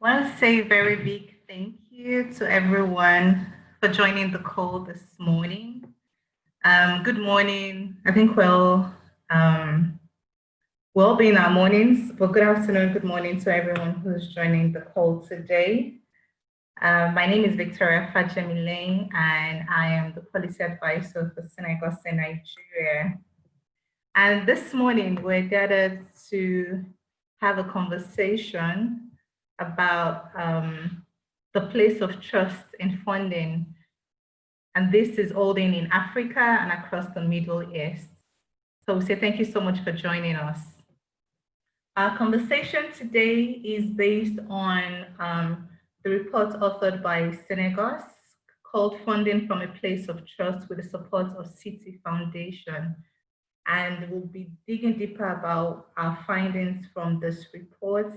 I want to say a very big thank you to everyone for joining the call this morning. Good morning. I think we'll be in our mornings, but good afternoon, good morning to everyone who's joining the call today. My name is Victoria Fajemile, and I am the policy advisor for Senegal, Nigeria. And this morning, we're gathered to have a conversation about the place of trust in funding. And this is holding in Africa and across the Middle East. So we say thank you so much for joining us. Our conversation today is based on the report authored by Senegal called Funding from a Place of Trust with the support of City Foundation. And we'll be digging deeper about our findings from this report.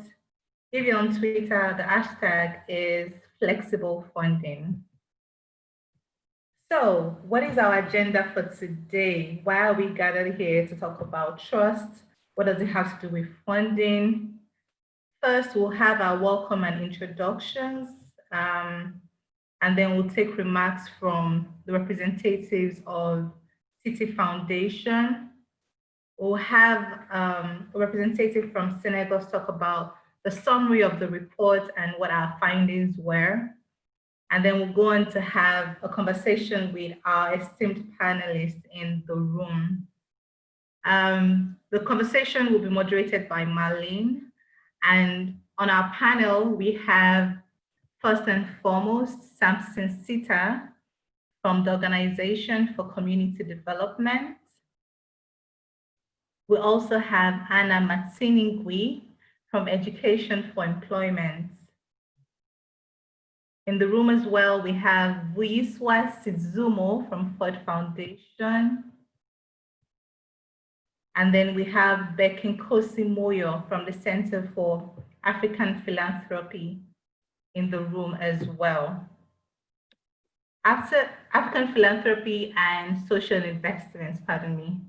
If you're on Twitter, the hashtag is flexible funding. So what is our agenda for today? Why are we gathered here to talk about trust? What does it have to do with funding? First, we'll have our welcome and introductions, and then we'll take remarks from the representatives of City Foundation. We'll have a representative from Senegal talk about the summary of the report and what our findings were. And then we'll go on to have a conversation with our esteemed panelists in the room. The conversation will be moderated by Marlene. And on our panel, we have first and foremost, Samson Sita from the Organization for Community Development. We also have Anna Matsiningui from Education for Employment. In the room as well, we have Vuyiswa Sizumo from Ford Foundation. And then we have Bekinkosi Moyo from the Center for African Philanthropy in the room as well. After African Philanthropy and Social Investments, pardon me.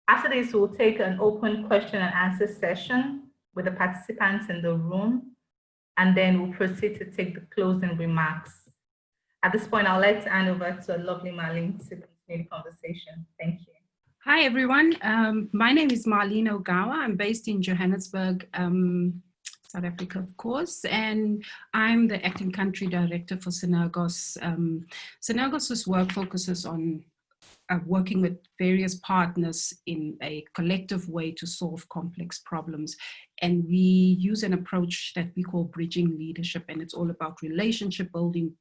After this, we'll take an open question and answer session with the participants in the room, and then we'll proceed to take the closing remarks. At this point, I'll like to hand over to lovely Marlene to continue the conversation. Thank you. Hi, everyone. My name is Marlene Ogawa. I'm based in Johannesburg, South Africa, of course, and I'm the acting country director for Senegos. Senegos's work focuses on working with various partners in a collective way to solve complex problems. And we use an approach that we call bridging leadership, and it's all about relationship building,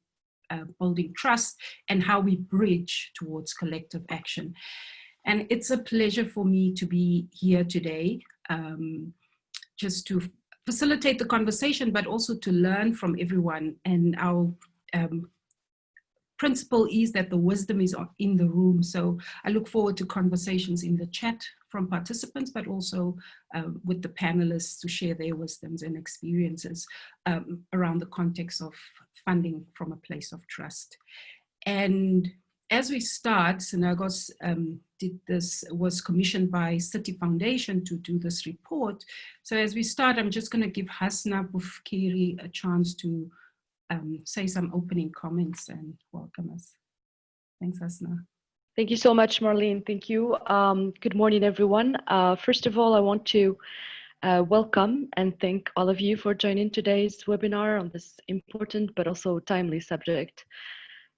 building trust, and how we bridge towards collective action. And it's a pleasure for me to be here today, just to facilitate the conversation, but also to learn from everyone. And our principle is that the wisdom is in the room. So I look forward to conversations in the chat from participants, but also with the panelists to share their wisdoms and experiences around the context of funding from a place of trust. And as we start, Senegos was commissioned by City Foundation to do this report. So as we start, I'm just going to give Hasna Bufkiri a chance to say some opening comments and welcome us. Thanks, Hasna. Thank you so much, Marlene. Thank you. Good morning, everyone. First of all, I want to welcome and thank all of you for joining today's webinar on this important but also timely subject.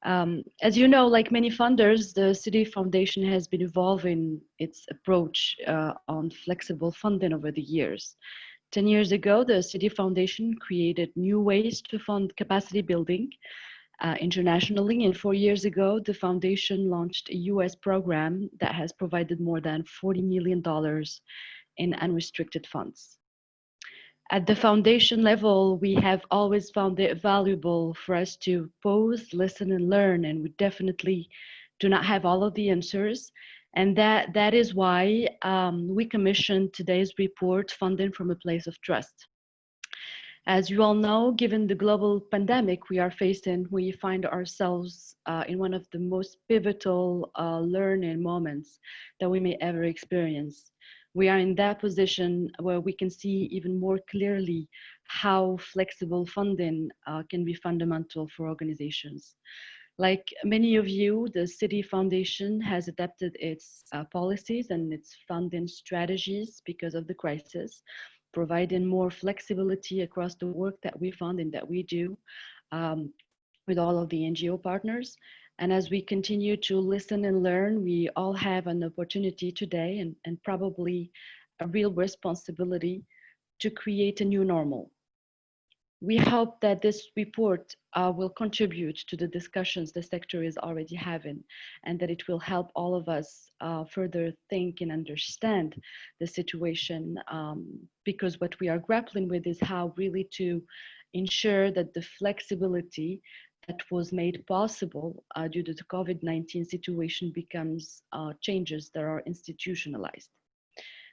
As you know, like many funders, the City Foundation has been evolving its approach on flexible funding over the years. 10 years ago, the City Foundation created new ways to fund capacity building internationally, and 4 years ago, the foundation launched a US program that has provided more than $40 million in unrestricted funds. At the foundation level, we have always found it valuable for us to pause, listen, and learn, and we definitely do not have all of the answers. And that is why we commissioned today's report, Funding from a Place of Trust. As you all know, given the global pandemic we are facing, we find ourselves in one of the most pivotal learning moments that we may ever experience. We are in that position where we can see even more clearly how flexible funding can be fundamental for organizations. Like many of you, the City Foundation has adapted its policies and its funding strategies because of the crisis, providing more flexibility across the work that we fund and that we do with all of the NGO partners. And as we continue to listen and learn, we all have an opportunity today and probably a real responsibility to create a new normal. We hope that this report will contribute to the discussions the sector is already having, and that it will help all of us further think and understand the situation, because what we are grappling with is how really to ensure that the flexibility that was made possible due to the COVID-19 situation becomes changes that are institutionalized.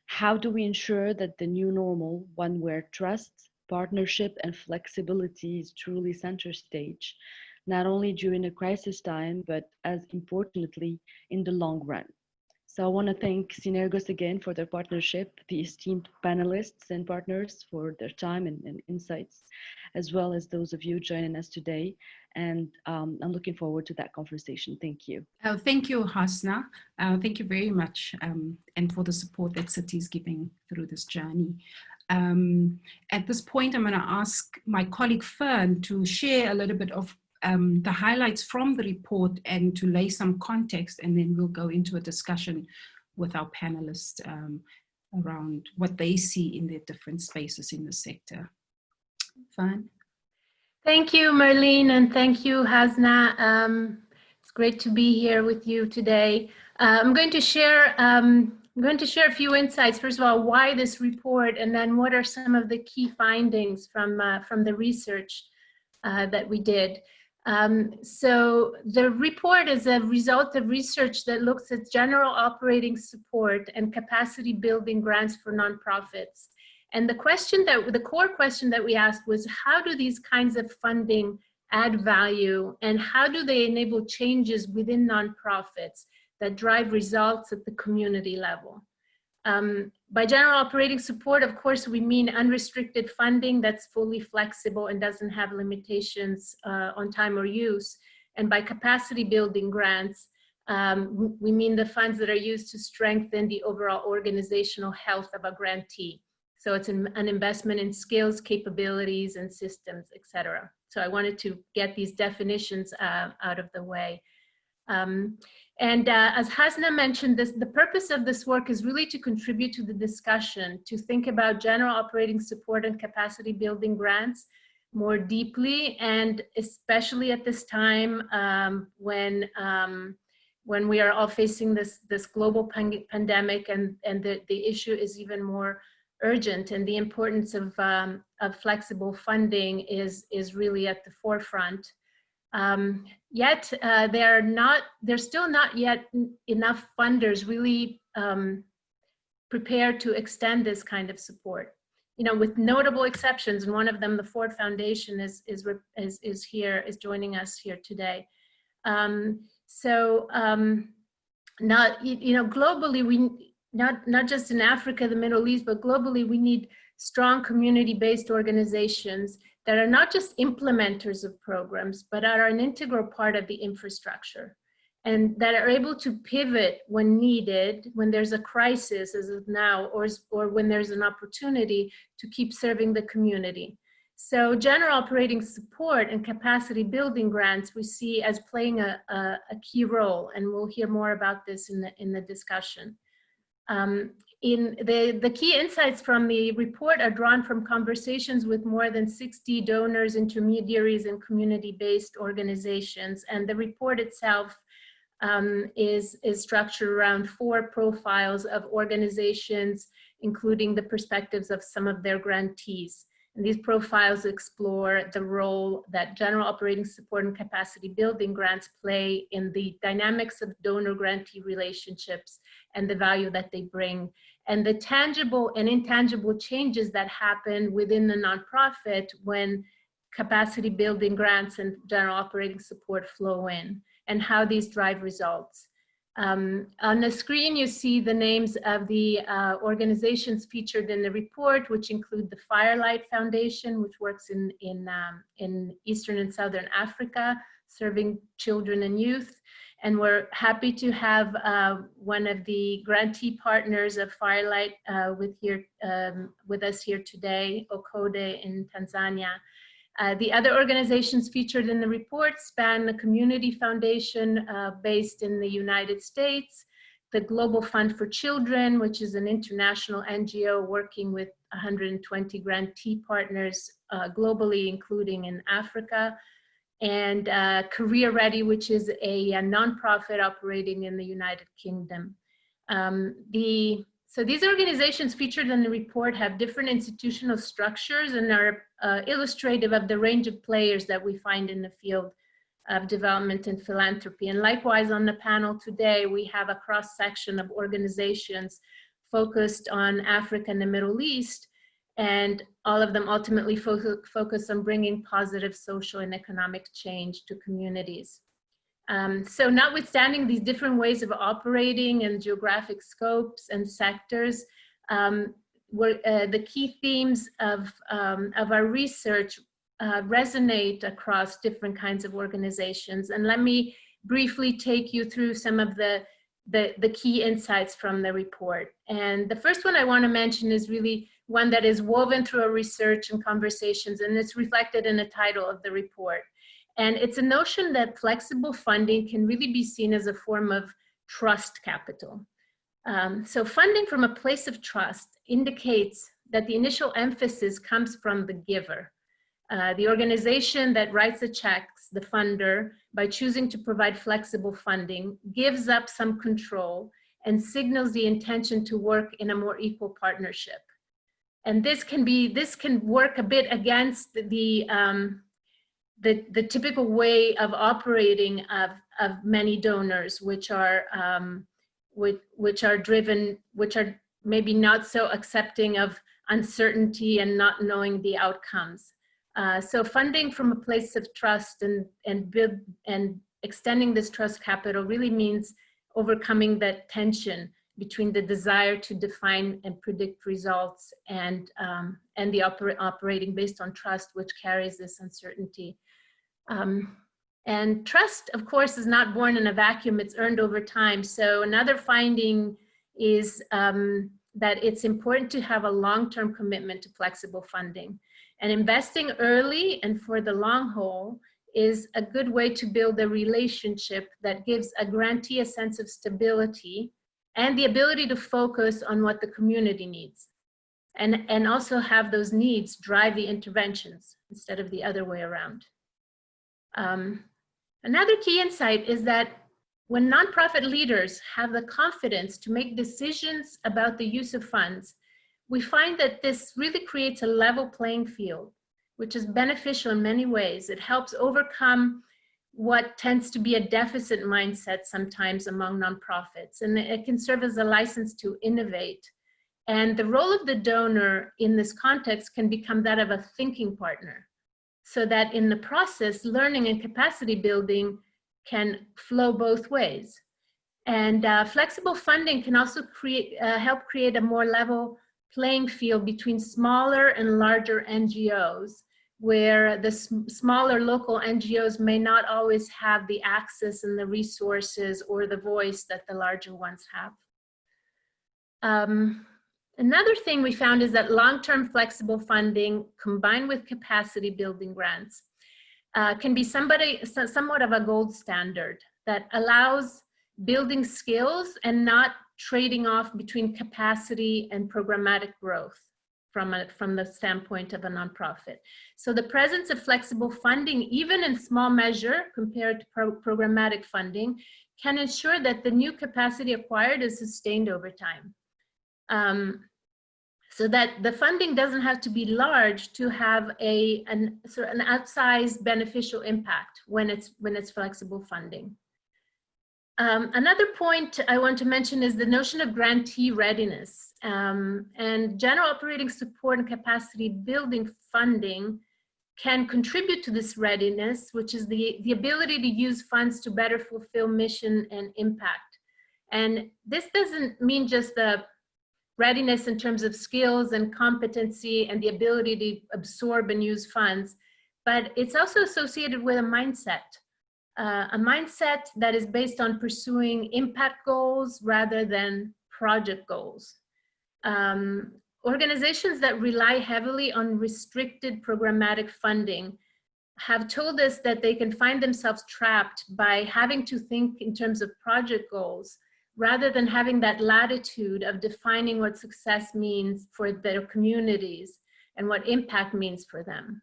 How do we ensure that the new normal, one where trust, partnership, and flexibility is truly center stage, not only during a crisis time, but as importantly, in the long run? So I want to thank Synergos again for their partnership, the esteemed panelists and partners for their time and insights, as well as those of you joining us today. And I'm looking forward to that conversation. Thank you. Thank you, Hasna. Thank you very much, and for the support that City is giving through this journey. At this point, I'm going to ask my colleague Fern to share a little bit of the highlights from the report and to lay some context, and then we'll go into a discussion with our panelists around what they see in their different spaces in the sector. Fern? Thank you, Marlene, and thank you, Hasna. It's great to be here with you today. I'm going to share a few insights. First of all, why this report, and then what are some of the key findings from the research that we did. So the report is a result of research that looks at general operating support and capacity building grants for nonprofits. And the core question that we asked was, how do these kinds of funding add value, and how do they enable changes within nonprofits that drive results at the community level? By general operating support, of course, we mean unrestricted funding that's fully flexible and doesn't have limitations on time or use. And by capacity building grants, we mean the funds that are used to strengthen the overall organizational health of a grantee. So it's an investment in skills, capabilities, and systems, et cetera. So I wanted to get these definitions out of the way. As Hasna mentioned, the purpose of this work is really to contribute to the discussion, to think about general operating support and capacity building grants more deeply, and especially at this time when we are all facing this global pandemic, and the issue is even more urgent, and the importance of flexible funding is really at the forefront. Yet there's still not yet enough funders really prepared to extend this kind of support. You know, with notable exceptions, and one of them, the Ford Foundation, is joining us here today. Globally, not just in Africa, the Middle East, but globally, we need strong community-based organizations that are not just implementers of programs, but are an integral part of the infrastructure, and that are able to pivot when needed, when there's a crisis, as of now, or when there's an opportunity to keep serving the community. So general operating support and capacity building grants we see as playing a key role, and we'll hear more about this in the discussion. In the key insights from the report are drawn from conversations with more than 60 donors, intermediaries, and community-based organizations. And the report itself is structured around 4 profiles of organizations, including the perspectives of some of their grantees. And these profiles explore the role that general operating support and capacity building grants play in the dynamics of donor-grantee relationships and the value that they bring, and the tangible and intangible changes that happen within the nonprofit when capacity building grants and general operating support flow in, and how these drive results. On the screen, you see the names of the organizations featured in the report, which include the Firelight Foundation, which works in Eastern and Southern Africa, serving children and youth. And we're happy to have one of the grantee partners of Firelight with us here today, Okode in Tanzania. The other organizations featured in the report span the Community Foundation based in the United States, the Global Fund for Children, which is an international NGO working with 120 grantee partners globally, including in Africa, and Career Ready, which is a nonprofit operating in the United Kingdom. So these organizations featured in the report have different institutional structures and are illustrative of the range of players that we find in the field of development and philanthropy. And likewise, on the panel today, we have a cross-section of organizations focused on Africa and the Middle East, and all of them ultimately focus on bringing positive social and economic change to communities. So notwithstanding these different ways of operating and geographic scopes and sectors, the key themes of our research resonate across different kinds of organizations. And let me briefly take you through some of the key insights from the report. And the first one I want to mention is really one that is woven through our research and conversations, and it's reflected in the title of the report. And it's a notion that flexible funding can really be seen as a form of trust capital. So funding from a place of trust indicates that the initial emphasis comes from the giver. The organization that writes the checks, the funder, by choosing to provide flexible funding, gives up some control and signals the intention to work in a more equal partnership. And this can work a bit against the typical way of operating of many donors, which are maybe not so accepting of uncertainty and not knowing the outcomes. So funding from a place of trust and extending this trust capital really means overcoming that tension between the desire to define and predict results and the operating based on trust, which carries this uncertainty. And trust, of course, is not born in a vacuum, it's earned over time. So another finding is that it's important to have a long-term commitment to flexible funding. And investing early and for the long haul is a good way to build a relationship that gives a grantee a sense of stability and the ability to focus on what the community needs. And also have those needs drive the interventions instead of the other way around. Another key insight is that when nonprofit leaders have the confidence to make decisions about the use of funds, we find that this really creates a level playing field, which is beneficial in many ways. It helps overcome what tends to be a deficit mindset sometimes among nonprofits, and it can serve as a license to innovate. And the role of the donor in this context can become that of a thinking partner, so that in the process, learning and capacity building can flow both ways. And flexible funding can also help create a more level playing field between smaller and larger NGOs, where the smaller local NGOs may not always have the access and the resources or the voice that the larger ones have. Another thing we found is that long-term flexible funding combined with capacity building grants can be somewhat of a gold standard that allows building skills and not trading off between capacity and programmatic growth from the standpoint of a nonprofit. So the presence of flexible funding, even in small measure compared to programmatic funding, can ensure that the new capacity acquired is sustained over time. So that the funding doesn't have to be large to have an outsized beneficial impact when it's flexible funding. Another point I want to mention is the notion of grantee readiness. And general operating support and capacity building funding can contribute to this readiness, which is the ability to use funds to better fulfill mission and impact. And this doesn't mean just the readiness in terms of skills and competency and the ability to absorb and use funds, but it's also associated with a mindset that is based on pursuing impact goals rather than project goals. Organizations that rely heavily on restricted programmatic funding have told us that they can find themselves trapped by having to think in terms of project goals rather than having that latitude of defining what success means for their communities and what impact means for them.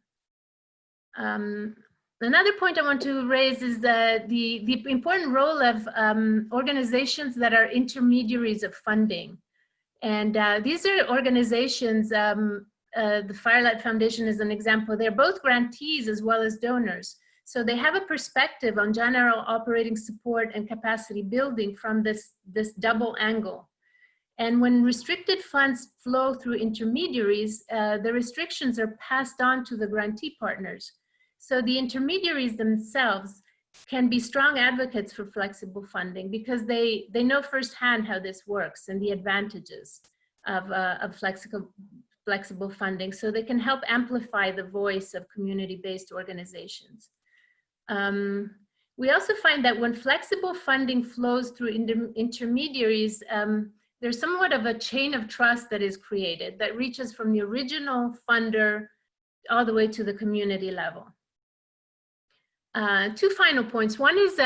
Another point I want to raise is the important role of organizations that are intermediaries of funding. And these are organizations, the Firelight Foundation is an example. They're both grantees as well as donors. So they have a perspective on general operating support and capacity building from this double angle. And when restricted funds flow through intermediaries, the restrictions are passed on to the grantee partners. So the intermediaries themselves can be strong advocates for flexible funding because they know firsthand how this works and the advantages of flexible funding, so they can help amplify the voice of community-based organizations. We also find that when flexible funding flows through intermediaries, there's somewhat of a chain of trust that is created that reaches from the original funder all the way to the community level. Two final points. One is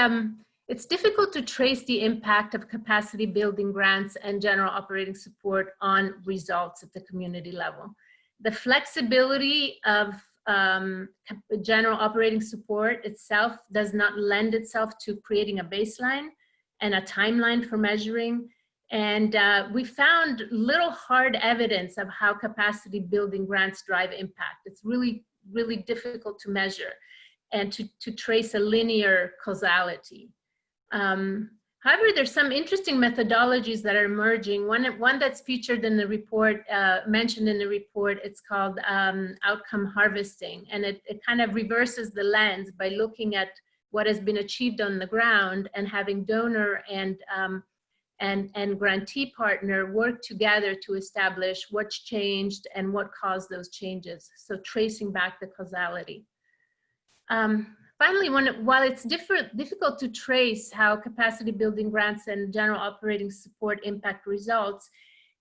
it's difficult to trace the impact of capacity building grants and general operating support on results at the community level. The flexibility of general operating support itself does not lend itself to creating a baseline and a timeline for measuring. And we found little hard evidence of how capacity building grants drive impact. It's really, really difficult to measure and to trace a linear causality. However, there's some interesting methodologies that are emerging. One that's featured in the report, mentioned in the report, it's called outcome harvesting. And it kind of reverses the lens by looking at what has been achieved on the ground and having donor and grantee partner work together to establish what's changed and what caused those changes. So tracing back the causality. Finally, while it's difficult to trace how capacity building grants and general operating support impact results,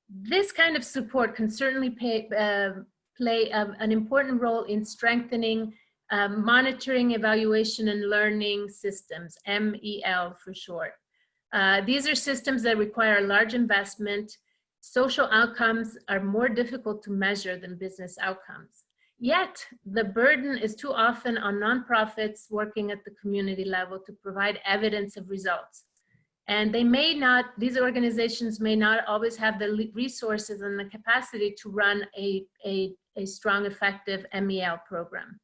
this kind of support can certainly play an important role in strengthening monitoring, evaluation, and learning systems, MEL for short. These are systems that require a large investment. Social outcomes are more difficult to measure than business outcomes. Yet, the burden is too often on nonprofits working at the community level to provide evidence of results. And these organizations may not always have the resources and the capacity to run a strong, effective MEL program.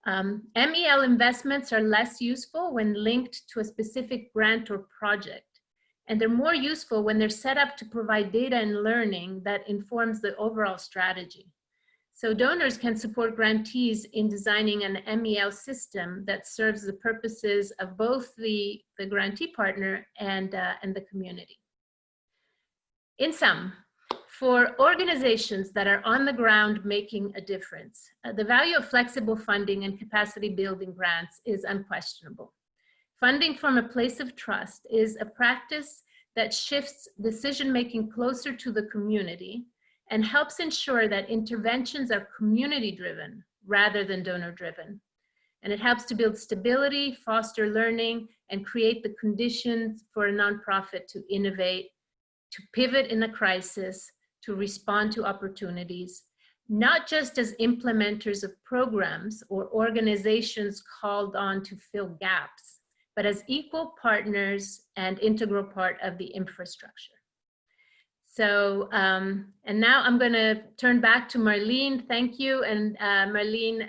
MEL investments are less useful when linked to a specific grant or project. And they're more useful when they're set up to provide data and learning that informs the overall strategy. So donors can support grantees in designing an MEL system that serves the purposes of both the grantee partner and the community. In sum, for organizations that are on the ground making a difference, the value of flexible funding and capacity building grants is unquestionable. Funding from a place of trust is a practice that shifts decision-making closer to the community and helps ensure that interventions are community-driven rather than donor-driven. And it helps to build stability, foster learning, and create the conditions for a nonprofit to innovate, to pivot in a crisis, to respond to opportunities, not just as implementers of programs or organizations called on to fill gaps, but as equal partners and integral part of the infrastructure. So, and now I'm going to turn back to Marlene. Thank you. And Marlene,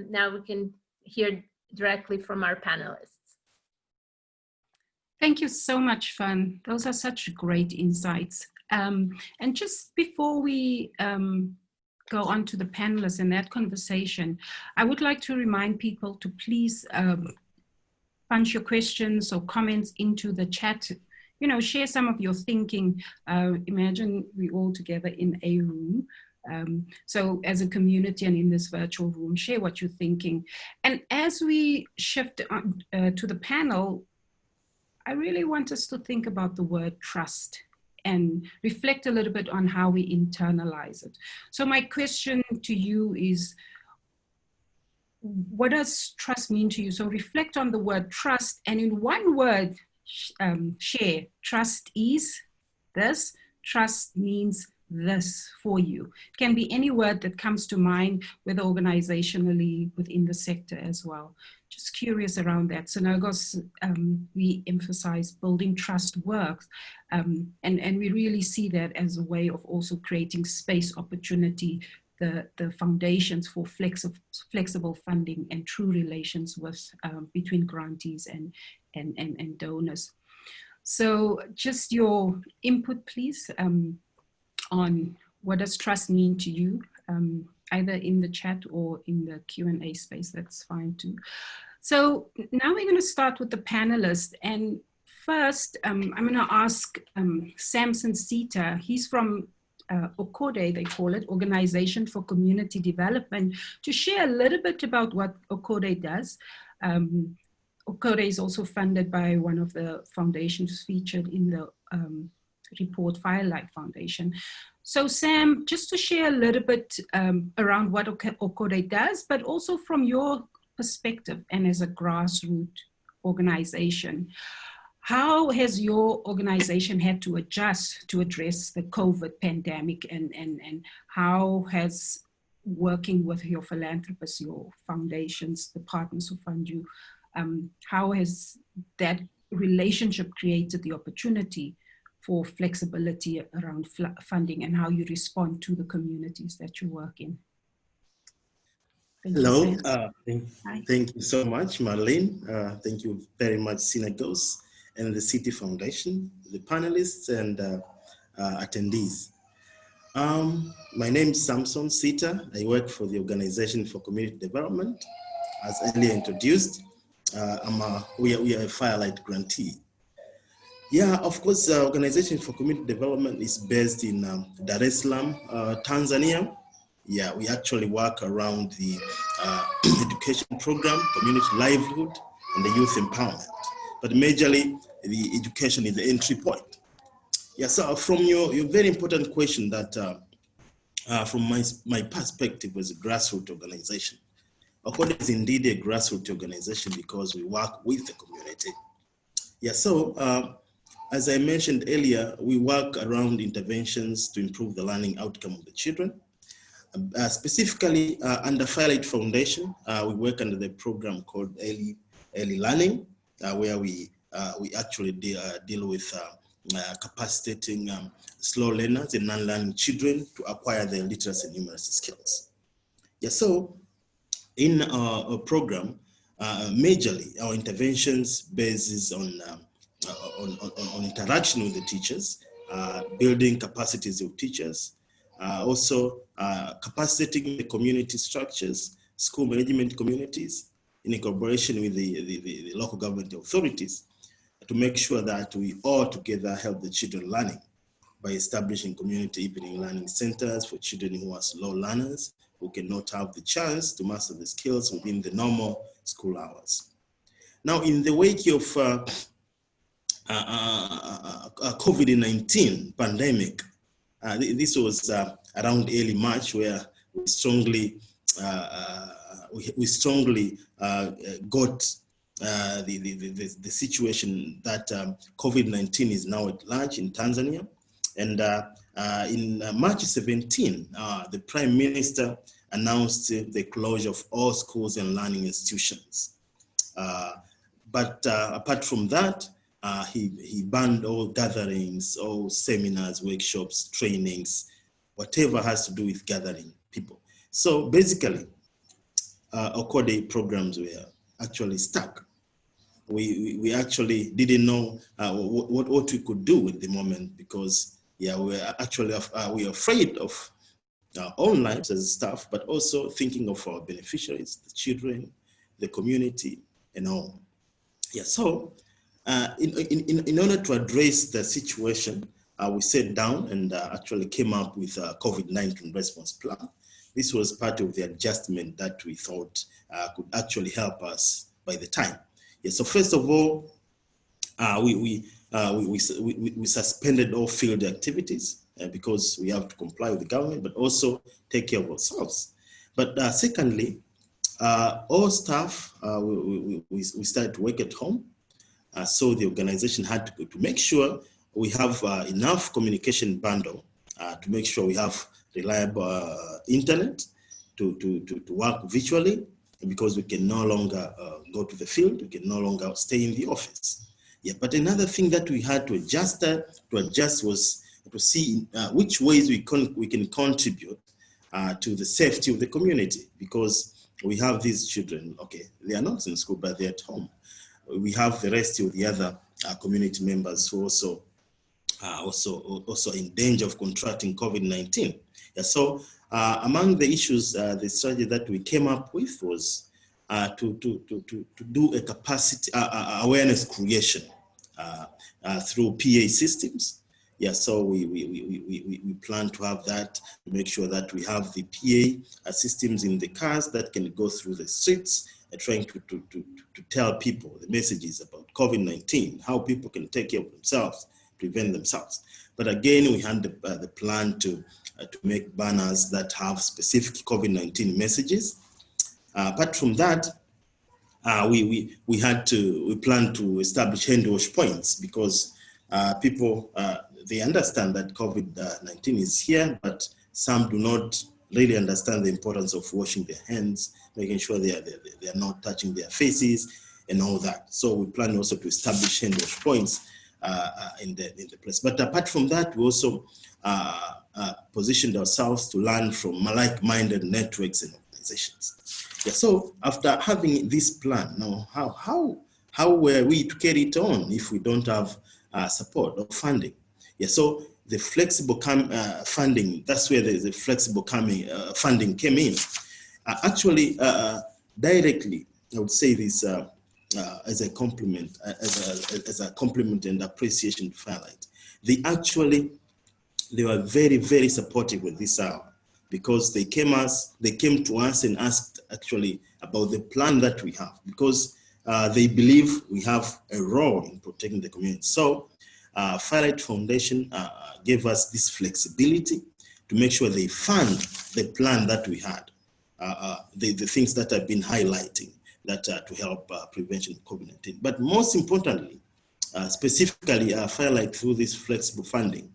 now we can hear directly from our panelists. Thank you so much, Fan. Those are such great insights. And just before we go on to the panelists in that conversation, I would like to remind people to please punch your questions or comments into the chat share some of your thinking. Imagine we all together in a room. So as a community and in this virtual room, share what you're thinking. And as we shift on, to the panel, I really want us to think about the word trust and reflect a little bit on how we internalize it. So my question to you is, what does trust mean to you? So reflect on the word trust, and in one word, share. Trust is this. Trust means this for you. It can be any word that comes to mind, whether organizationally, within the sector as well. Just curious around that. Senegos, we emphasize building trust works, and we really see that as a way of also creating space, opportunity, the foundations for flexible funding and true relations with between grantees and donors. So just your input, please, on what does trust mean to you, either in the chat or in the Q&A space, that's fine too. So now we're going to start with the panelists. And first, I'm going to ask Samson Sita. He's from OCODE, they call it, Organization for Community Development, to share a little bit about what OCODE does. OCODE is also funded by one of the foundations featured in the report, Firelight Foundation. So Sam, just to share a little bit around what OCODE does, but also from your perspective and as a grassroots organization, how has your organization had to adjust to address the COVID pandemic, and how has working with your philanthropists, your foundations, the partners who fund you, how has that relationship created the opportunity for flexibility around funding, and how you respond to the communities that you work in? Hello, thank you so much, Marlene. Thank you very much, Senegos and the City Foundation, the panelists and attendees. My name is Samson Sita. I work for the Organization for Community Development. As earlier introduced, we are a Firelight grantee. Yeah, of course, the Organization for Community Development is based in Dar es Salaam, Tanzania. Yeah, we actually work around the education program, community livelihood, and the youth empowerment. But majorly, the education is the entry point. Yeah, so from your very important question that from my perspective as a grassroots organization, OCODE is indeed a grassroots organization because we work with the community. Yeah, so as I mentioned earlier, we work around interventions to improve the learning outcome of the children. Specifically under Firelight Foundation, we work under the program called Early Learning, where we actually deal with capacitating slow learners and non-learning children to acquire their literacy and numeracy skills. Yeah, so in our program, majorly our interventions bases on interaction with the teachers, building capacities of teachers, also capacitating the community structures, school management communities, in collaboration with the local government authorities, to make sure that we all together help the children learning by establishing community evening learning centers for children who are slow learners, who cannot have the chance to master the skills within the normal school hours. Now, in the wake of COVID-19 pandemic, this was around early March, where we strongly got the situation that COVID-19 is now at large in Tanzania. And in March 17, the Prime Minister announced the closure of all schools and learning institutions. But apart from that, he banned all gatherings, all seminars, workshops, trainings, whatever has to do with gathering people. So basically, OCODE programs were actually stuck. We actually didn't know what we could do at the moment, because yeah, we're actually we're afraid of our own lives as staff, but also thinking of our beneficiaries, the children, the community, and all. Yeah, so In order to address the situation, we sat down and actually came up with a COVID-19 response plan. This was part of the adjustment that we thought could actually help us by the time. Yeah, so first of all, we suspended all field activities because we have to comply with the government, but also take care of ourselves. But secondly, all staff, we started to work at home. So the organization had to make sure we have enough communication bundle to make sure we have reliable internet to work virtually, because we can no longer go to the field, we can no longer stay in the office. Yeah, but another thing that we had to adjust was to see which ways we can contribute to the safety of the community, because we have these children, okay, they are not in school, but they're at home. We have the rest of the other community members who also in danger of contracting COVID-19. Yeah, so among the issues, the strategy that we came up with was to do a capacity awareness creation through PA systems. Yeah, so we plan to have that, to make sure that we have the PA systems in the cars that can go through the streets, trying to tell people the messages about COVID-19, how people can take care of themselves, prevent themselves. But again, we had the plan to make banners that have specific COVID-19 messages. Apart from that, we planned to establish hand wash points, because people, they understand that COVID-19 is here, but some do not really understand the importance of washing their hands, making sure they are not touching their faces and all that. So we plan also to establish hand wash points in the place. But apart from that, we also positioned ourselves to learn from like-minded networks and organizations. Yeah, so after having this plan, now how were we to carry it on if we don't have support or funding? Yeah, so the flexible funding, that's where the flexible funding came in. Actually, directly, I would say this as a compliment, as a compliment and appreciation to Firelight. They were very, very supportive with this because they came to us and asked actually about the plan that we have, because they believe we have a role in protecting the community. So Firelight Foundation gave us this flexibility to make sure they fund the plan that we had, the things that I've been highlighting that to help prevention of COVID-19. But most importantly, specifically Firelight, through this flexible funding,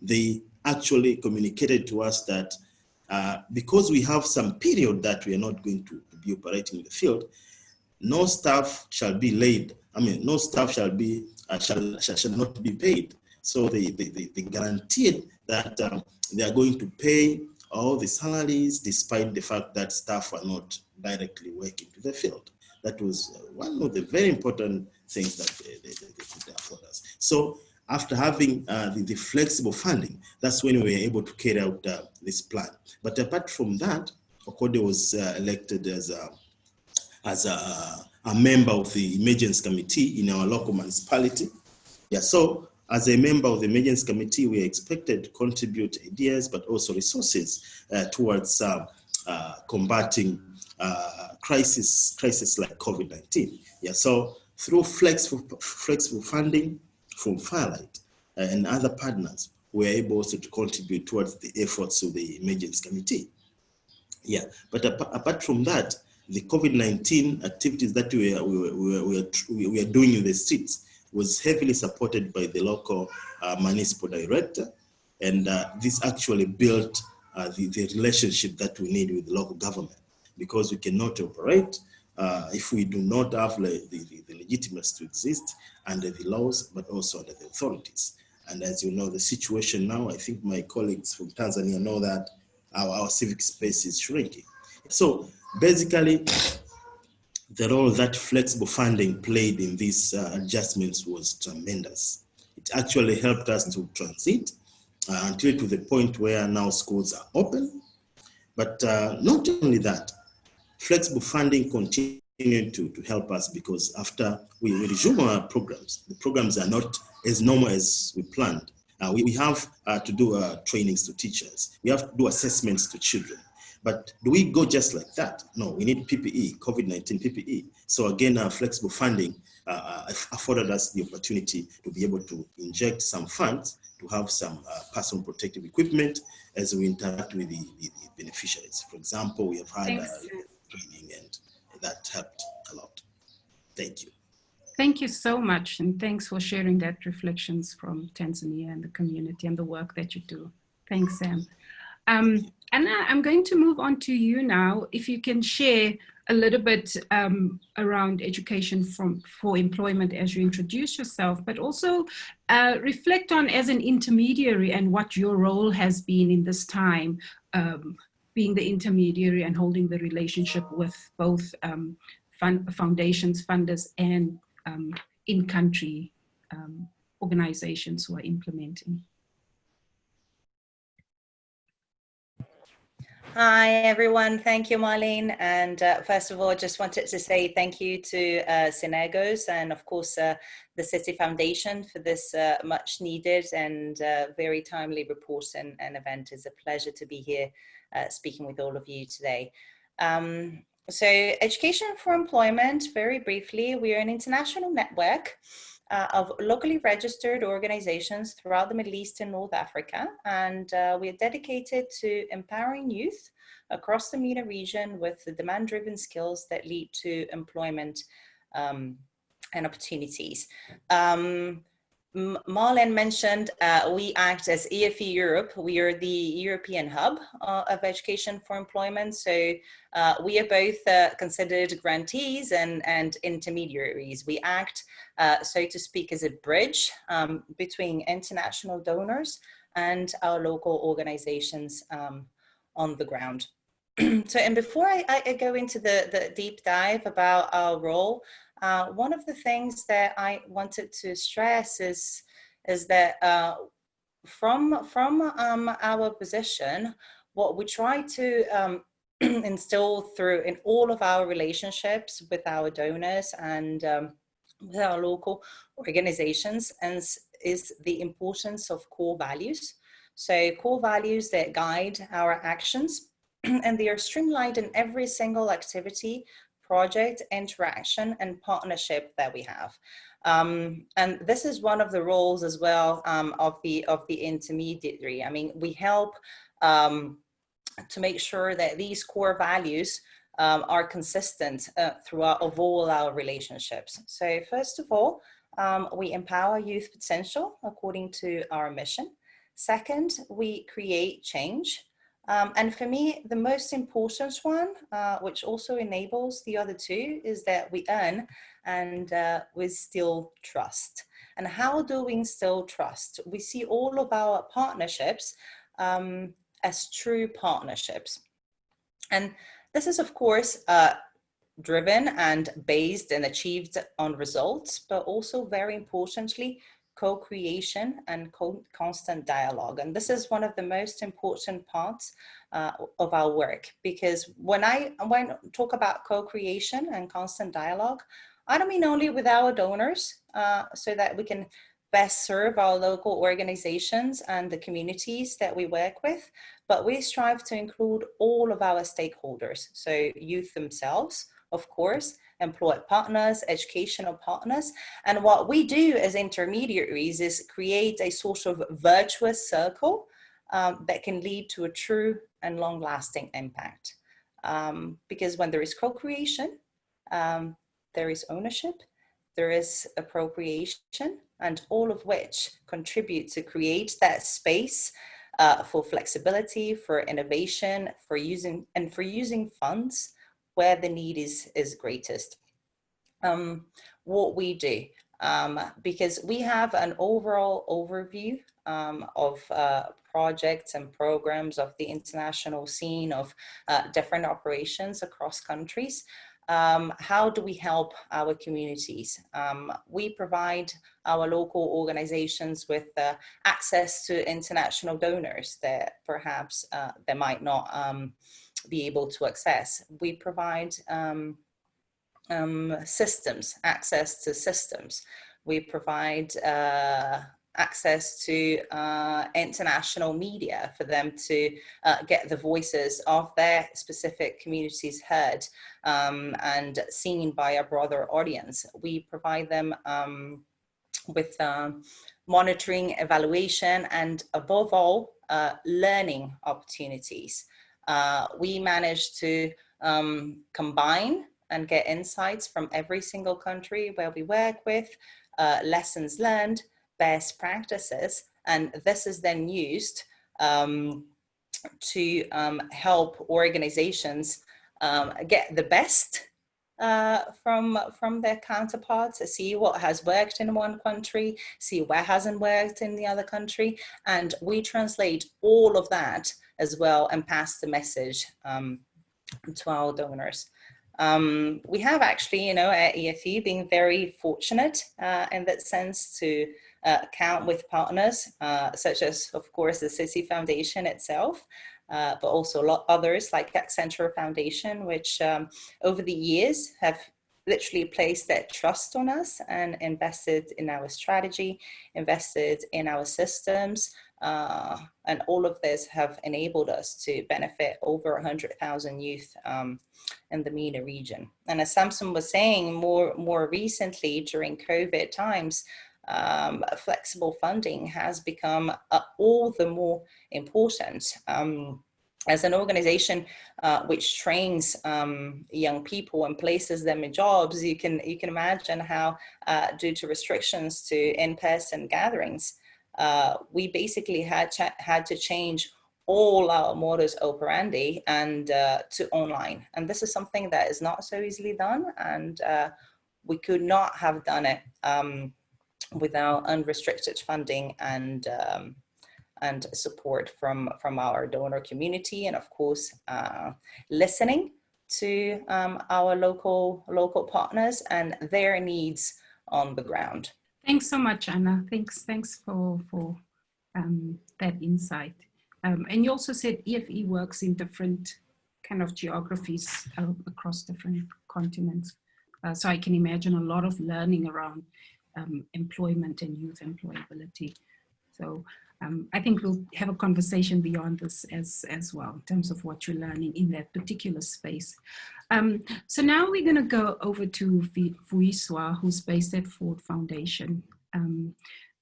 they actually communicated to us that because we have some period that we are not going to be operating in the field, no staff shall be laid. I mean, no staff shall not be paid. So they guaranteed that they are going to pay all the salaries, despite the fact that staff are not directly working to the field. That was one of the very important things that they could afford us. So after having the flexible funding, that's when we were able to carry out this plan. But apart from that, Okode was elected as a member of the emergency committee in our local municipality. Yeah, so as a member of the emergency committee, we are expected to contribute ideas, but also resources towards combating crisis like COVID-19. Yeah, so through flexible funding from Firelight and other partners, we are able also to contribute towards the efforts of the emergency committee. Yeah, but apart from that, the COVID-19 activities that we are doing in the streets was heavily supported by the local municipal director, and this actually built the relationship that we need with the local government, because we cannot operate if we do not have the legitimacy to exist under the laws, but also under the authorities. And as you know, the situation now, I think my colleagues from Tanzania know that our civic space is shrinking. So basically, the role that flexible funding played in these adjustments was tremendous. It actually helped us to transit until to the point where now schools are open. But not only that, flexible funding continued continue to help us, because after we resume our programs, the programs are not as normal as we planned. We have to do trainings to teachers. We have to do assessments to children. But do we go just like that? No, we need PPE, COVID-19 PPE. So again, flexible funding afforded us the opportunity to be able to inject some funds to have some personal protective equipment as we interact with the beneficiaries. For example, we have had training, and that helped a lot. Thank you. Thank you so much, and thanks for sharing that reflections from Tanzania and the community and the work that you do. Thanks, Sam. Anna, I'm going to move on to you now. If you can share a little bit around education for employment as you introduce yourself, but also reflect on as an intermediary and what your role has been in this time, being the intermediary and holding the relationship with both foundations, funders, and in-country organizations who are implementing. Hi, everyone. Thank you, Marlene. And first of all, I just wanted to say thank you to Senegal and, of course, the City Foundation for this much needed and very timely report and event. It's a pleasure to be here speaking with all of you today. So Education for Employment, very briefly, we are an international network of locally registered organizations throughout the Middle East and North Africa. And we are dedicated to empowering youth across the MENA region with the demand-driven skills that lead to employment and opportunities. Marlene mentioned we act as EFE Europe. We are the European hub of education for employment. So we are both considered grantees and intermediaries. We act, so to speak, as a bridge between international donors and our local organizations on the ground. So, and before I go into the deep dive about our role, one of the things that I wanted to stress is that from our position, what we try to instill through in all of our relationships with our donors and with our local organizations is the importance of core values. So core values that guide our actions, and they are streamlined in every single activity, project, interaction, and partnership that we have. And this is one of the roles as well of the intermediary. I mean, we help to make sure that these core values are consistent throughout all our relationships. So first of all, we empower youth potential according to our mission. Second, we create change. And for me, the most important one, which also enables the other two, is that we earn and we instill trust. And how do we instill trust? We see all of our partnerships as true partnerships. And this is, of course, driven and based and achieved on results, but also very importantly, co-creation and constant dialogue. And this is one of the most important parts of our work, because when I talk about co-creation and constant dialogue, I don't mean only with our donors so that we can best serve our local organizations and the communities that we work with, but we strive to include all of our stakeholders. So youth themselves, of course, employed partners, educational partners. And what we do as intermediaries is create a sort of virtuous circle that can lead to a true and long-lasting impact. Because when there is co-creation, there is ownership, there is appropriation, and all of which contribute to create that space for flexibility, for innovation, for using funds where the need is greatest. What we do, because we have an overall overview of projects and programs of the international scene of different operations across countries. How do we help our communities? We provide our local organizations with access to international donors that perhaps they might not be able to access. We provide systems, access to systems. We provide access to international media for them to get the voices of their specific communities heard and seen by a broader audience. We provide them with monitoring, evaluation, and above all, learning opportunities. We manage to combine and get insights from every single country where we work with, lessons learned, best practices, and this is then used to help organizations get the best from their counterparts, to see what has worked in one country, see what hasn't worked in the other country, and we translate all of that as well and pass the message to our donors. We have actually, at EFE been very fortunate in that sense to count with partners such as, of course, the City Foundation itself, but also a lot others like Accenture Foundation, which over the years have literally placed their trust on us and invested in our strategy, invested in our systems, and all of this have enabled us to benefit over 100,000 youth in the MENA region. And as Samson was saying, more recently during COVID times, flexible funding has become all the more important. As an organization which trains young people and places them in jobs, you can imagine how, due to restrictions to in-person gatherings, we basically had to change all our modus operandi and to online. And this is something that is not so easily done, and we could not have done it without unrestricted funding and support from our donor community, and of course listening to our local partners and their needs on the ground. Thanks so much, Anna. Thanks for that insight. And you also said EFE works in different kind of geographies across different continents. So I can imagine a lot of learning around employment and youth employability. So I think we'll have a conversation beyond this as well in terms of what you're learning in that particular space. So now we're going to go over to Vuiswa, who's based at Ford Foundation,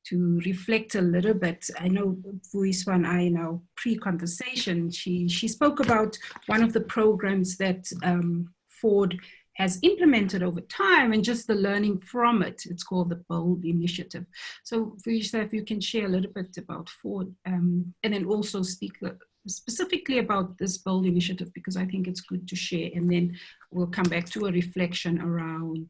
to reflect a little bit. I know Vuiswa and I in our pre-conversation, she spoke about one of the programs that Ford has implemented over time and just the learning from it. It's called the BOLD Initiative. So Vuiswa, if you can share a little bit about Ford and then also speak specifically about this BOLD Initiative, because I think it's good to share, and then we'll come back to a reflection around,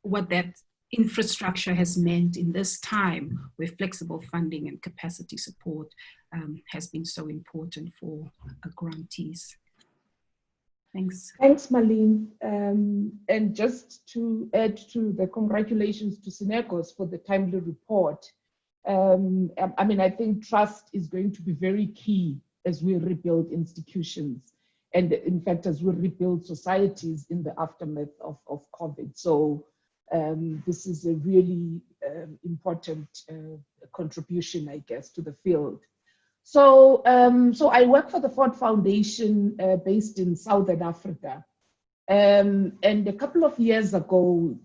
what that infrastructure has meant in this time where flexible funding and capacity support has been so important for grantees. Thanks. Thanks, Marlene. And just to add to the congratulations to Senegal for the timely report. I think trust is going to be very key as we rebuild institutions, and in fact, as we rebuild societies in the aftermath of COVID. So this is a really important contribution, I guess, to the field. So I work for the Ford Foundation based in Southern Africa. And a couple of years ago,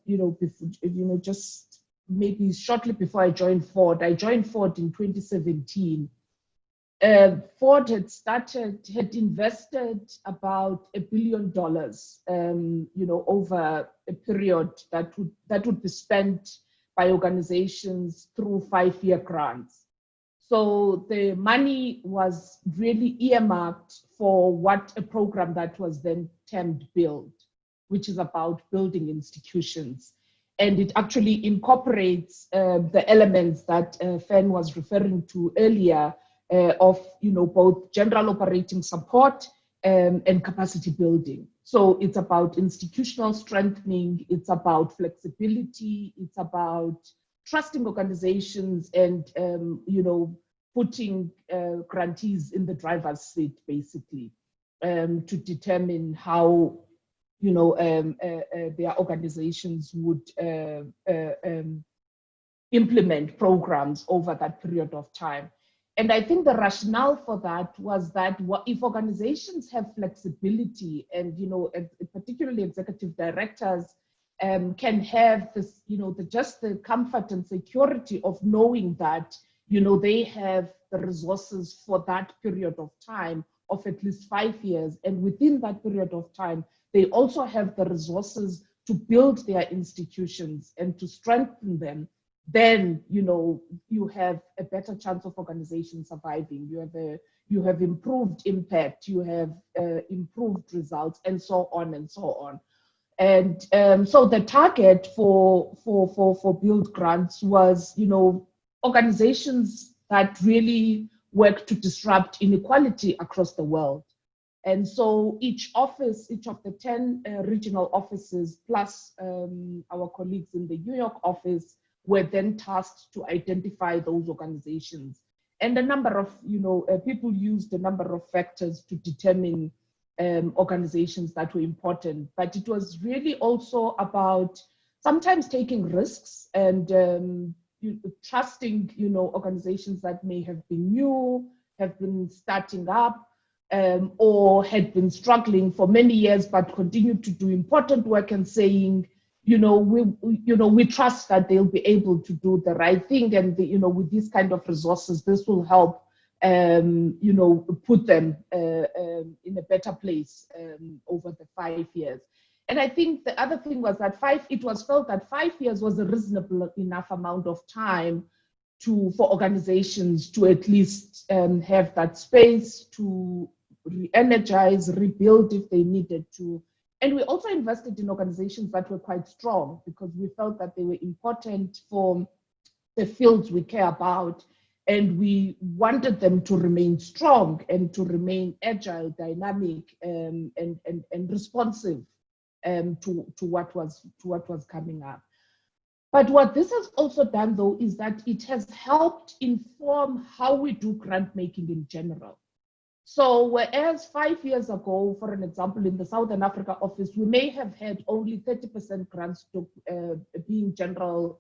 just maybe shortly before I joined Ford in 2017. Ford had invested about $1 billion, over a period that would be spent by organizations through 5-year grants. So the money was really earmarked for what a program that was then termed BUILD, which is about building institutions. And it actually incorporates the elements that Fen was referring to earlier of both general operating support and capacity building. So it's about institutional strengthening, it's about flexibility, it's about trusting organizations and putting grantees in the driver's seat, basically, to determine how their organizations would implement programs over that period of time. And I think the rationale for that was that if organizations have flexibility and, particularly executive directors can have this, just the comfort and security of knowing that, they have the resources for that period of time of at least 5 years. And within that period of time, they also have the resources to build their institutions and to strengthen them. Then, you have a better chance of organizations surviving. You have improved impact, you have improved results, and so on and so on. And so the target for Build Grants was, organizations that really work to disrupt inequality across the world. And so each of the 10 regional offices, plus our colleagues in the New York office, were then tasked to identify those organizations. And a number of, people used a number of factors to determine organizations that were important. But it was really also about sometimes taking risks and trusting, organizations that may have been new, have been starting up, or had been struggling for many years, but continued to do important work and saying, we trust that they'll be able to do the right thing, and with these kind of resources, this will help, put them in a better place over the 5 years. And I think the other thing was that it was felt that 5 years was a reasonable enough amount of time for organizations to at least have that space to re-energize, rebuild if they needed to. And we also invested in organizations that were quite strong because we felt that they were important for the fields we care about. And we wanted them to remain strong and to remain agile, dynamic, and responsive to what was coming up. But what this has also done, though, is that it has helped inform how we do grant making in general. So whereas 5 years ago, for an example, in the Southern Africa office, we may have had only 30% grants being general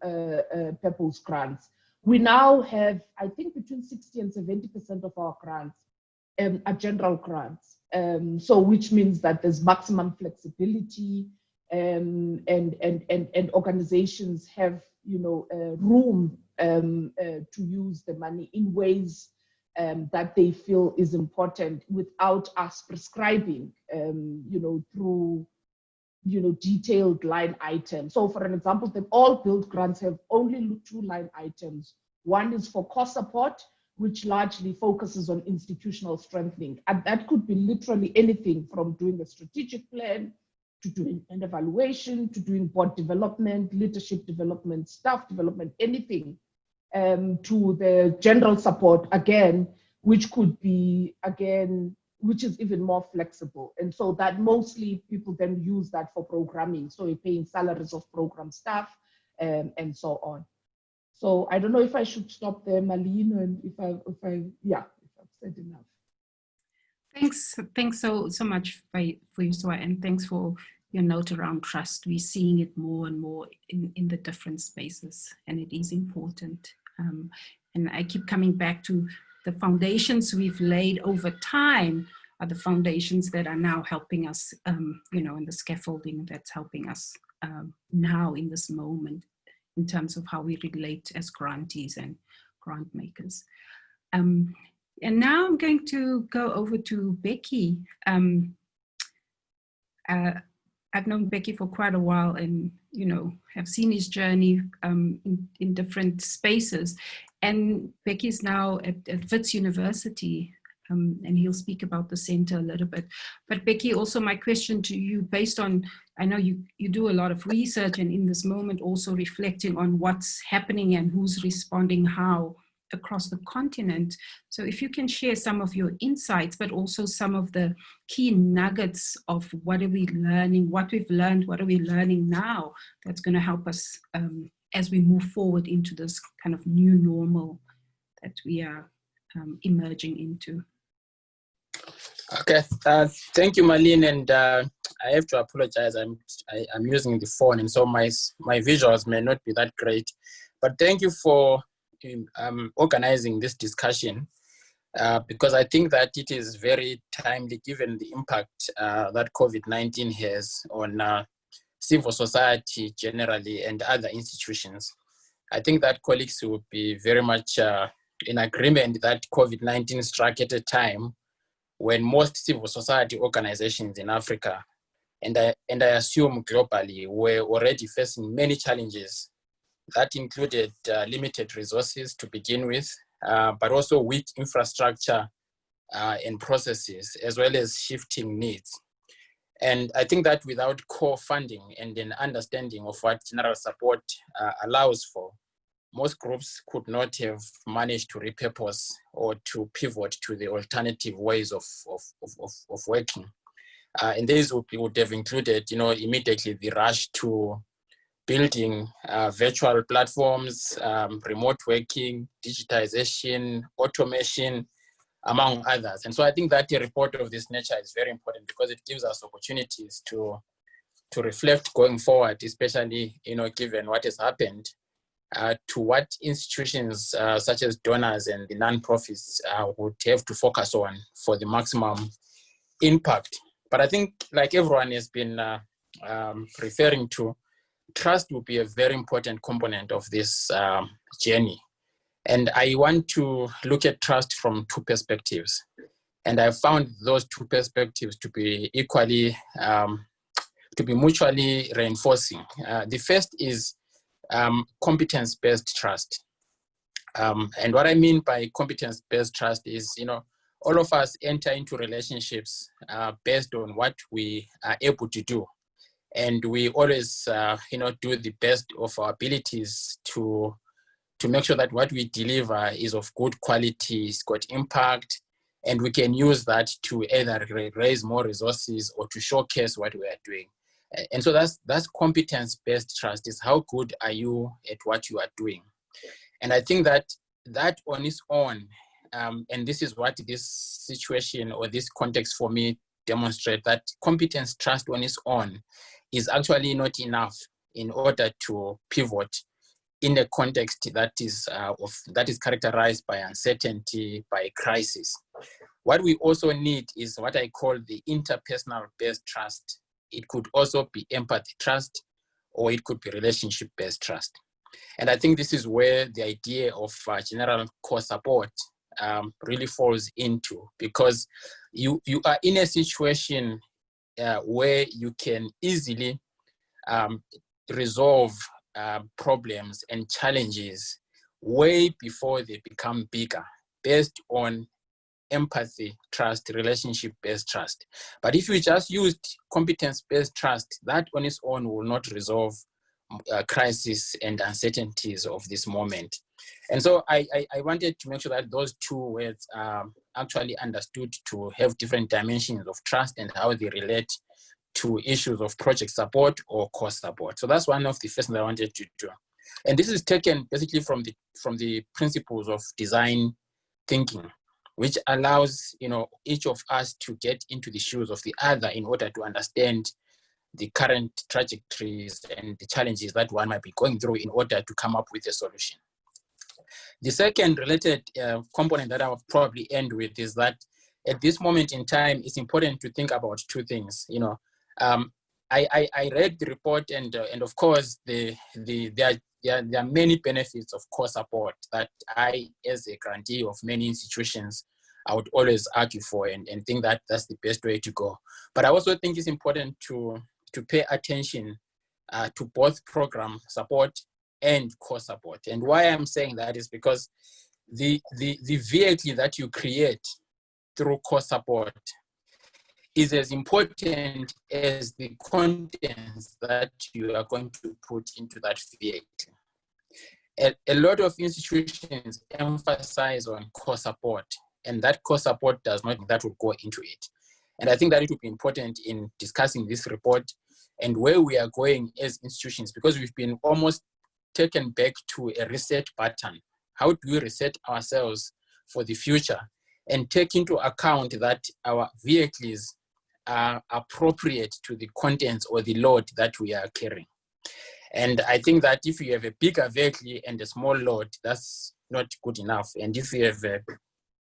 purpose grants. We now have, I think, between 60 and 70% of our grants are general grants. So which means that there's maximum flexibility and organizations have, room to use the money in ways that they feel is important without us prescribing, through, detailed line items. So for an example, all Build Grants have only 2 line items. One is for cost support, which largely focuses on institutional strengthening. And that could be literally anything from doing a strategic plan, to doing an evaluation, to doing board development, leadership development, staff development, anything. To the general support, again, which could be, which is even more flexible. And so that mostly people then use that for programming. So you're paying salaries of program staff and so on. So I don't know if I should stop there, Marlene, and if I've said enough. Thanks so much for you, Swa, and thanks for your note around trust. We're seeing it more and more in the different spaces, and it is important. And I keep coming back to the foundations we've laid over time are the foundations that are now helping us, and the scaffolding that's helping us now in this moment in terms of how we relate as grantees and grant makers. And now I'm going to go over to Becky. I've known Becky for quite a while and, have seen his journey in different spaces. And Becky's now at Wits University, and he'll speak about the center a little bit. But Becky, also my question to you, based on, I know you do a lot of research and in this moment also reflecting on what's happening and who's responding how across the continent. So if you can share some of your insights, but also some of the key nuggets of what are we learning, what we've learned, what are we learning now that's going to help us as we move forward into this kind of new normal that we are emerging into. Okay, thank you, Marlene, and I have to apologize. I'm using the phone, and so my visuals may not be that great. But thank you for organizing this discussion, because I think that it is very timely given the impact that COVID-19 has on civil society generally and other institutions. I think that colleagues will be very much in agreement that COVID-19 struck at a time when most civil society organizations in Africa, and I assume globally, were already facing many challenges that included limited resources to begin with, but also weak infrastructure and processes, as well as shifting needs. And I think that without core funding and an understanding of what general support allows for, most groups could not have managed to repurpose or to pivot to the alternative ways of working. And these would have included, immediately the rush to building virtual platforms, remote working, digitization, automation, among others. And so I think that a report of this nature is very important because it gives us opportunities to reflect going forward, especially, given what has happened, to what institutions such as donors and the non-profits would have to focus on for the maximum impact. But I think, like everyone has been referring to, trust will be a very important component of this journey. And I want to look at trust from two perspectives. And I found those two perspectives to be equally, to be mutually reinforcing. The first is competence-based trust. And what I mean by competence-based trust is, all of us enter into relationships based on what we are able to do. And we always, do the best of our abilities to make sure that what we deliver is of good quality, it's got impact, and we can use that to either raise more resources or to showcase what we are doing. And so that's competence-based trust, is how good are you at what you are doing. And I think that on its own, and this is what this situation or this context for me demonstrate, that competence trust on its own is actually not enough in order to pivot in a context that is characterized by uncertainty, by crisis. What we also need is what I call the interpersonal based trust. It could also be empathy trust, or it could be relationship based trust. And I think this is where the idea of general core support really falls into, because you are in a situation where you can easily resolve problems and challenges way before they become bigger, based on empathy, trust, relationship-based trust. But if you just used competence-based trust, that on its own will not resolve crisis and uncertainties of this moment. And so I wanted to make sure that those two words are actually understood to have different dimensions of trust and how they relate to issues of project support or cost support. So that's one of the first things I wanted to do. And this is taken basically from the principles of design thinking, which allows each of us to get into the shoes of the other in order to understand the current trajectories and the challenges that one might be going through in order to come up with a solution. The second related component that I will probably end with is that at this moment in time, it's important to think about two things. I read the report, and of course there are many benefits of core support that I, as a grantee of many institutions, I would always argue for and think that that's the best way to go. But I also think it's important to pay attention to both program support and core support. And why I'm saying that is because the vehicle that you create through core support is as important as the contents that you are going to put into that vehicle. A lot of institutions emphasize on core support, and that core support does not, that will go into it. And I think that it would be important in discussing this report and where we are going as institutions, because we've been almost taken back to a reset pattern. How do we reset ourselves for the future and take into account that our vehicles are appropriate to the contents or the load that we are carrying. And I think that if you have a bigger vehicle and a small load, that's not good enough. And if you have a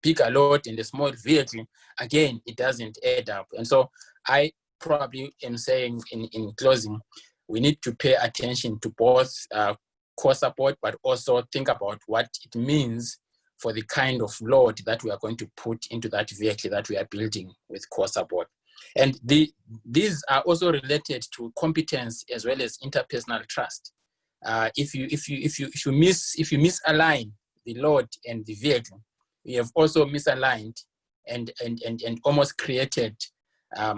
bigger load and a small vehicle, again, it doesn't add up. And so I probably am saying in closing, we need to pay attention to both core support, but also think about what it means for the kind of load that we are going to put into that vehicle that we are building with core support. And these are also related to competence as well as interpersonal trust. If you misalign the load and the vehicle, you have also misaligned and almost created a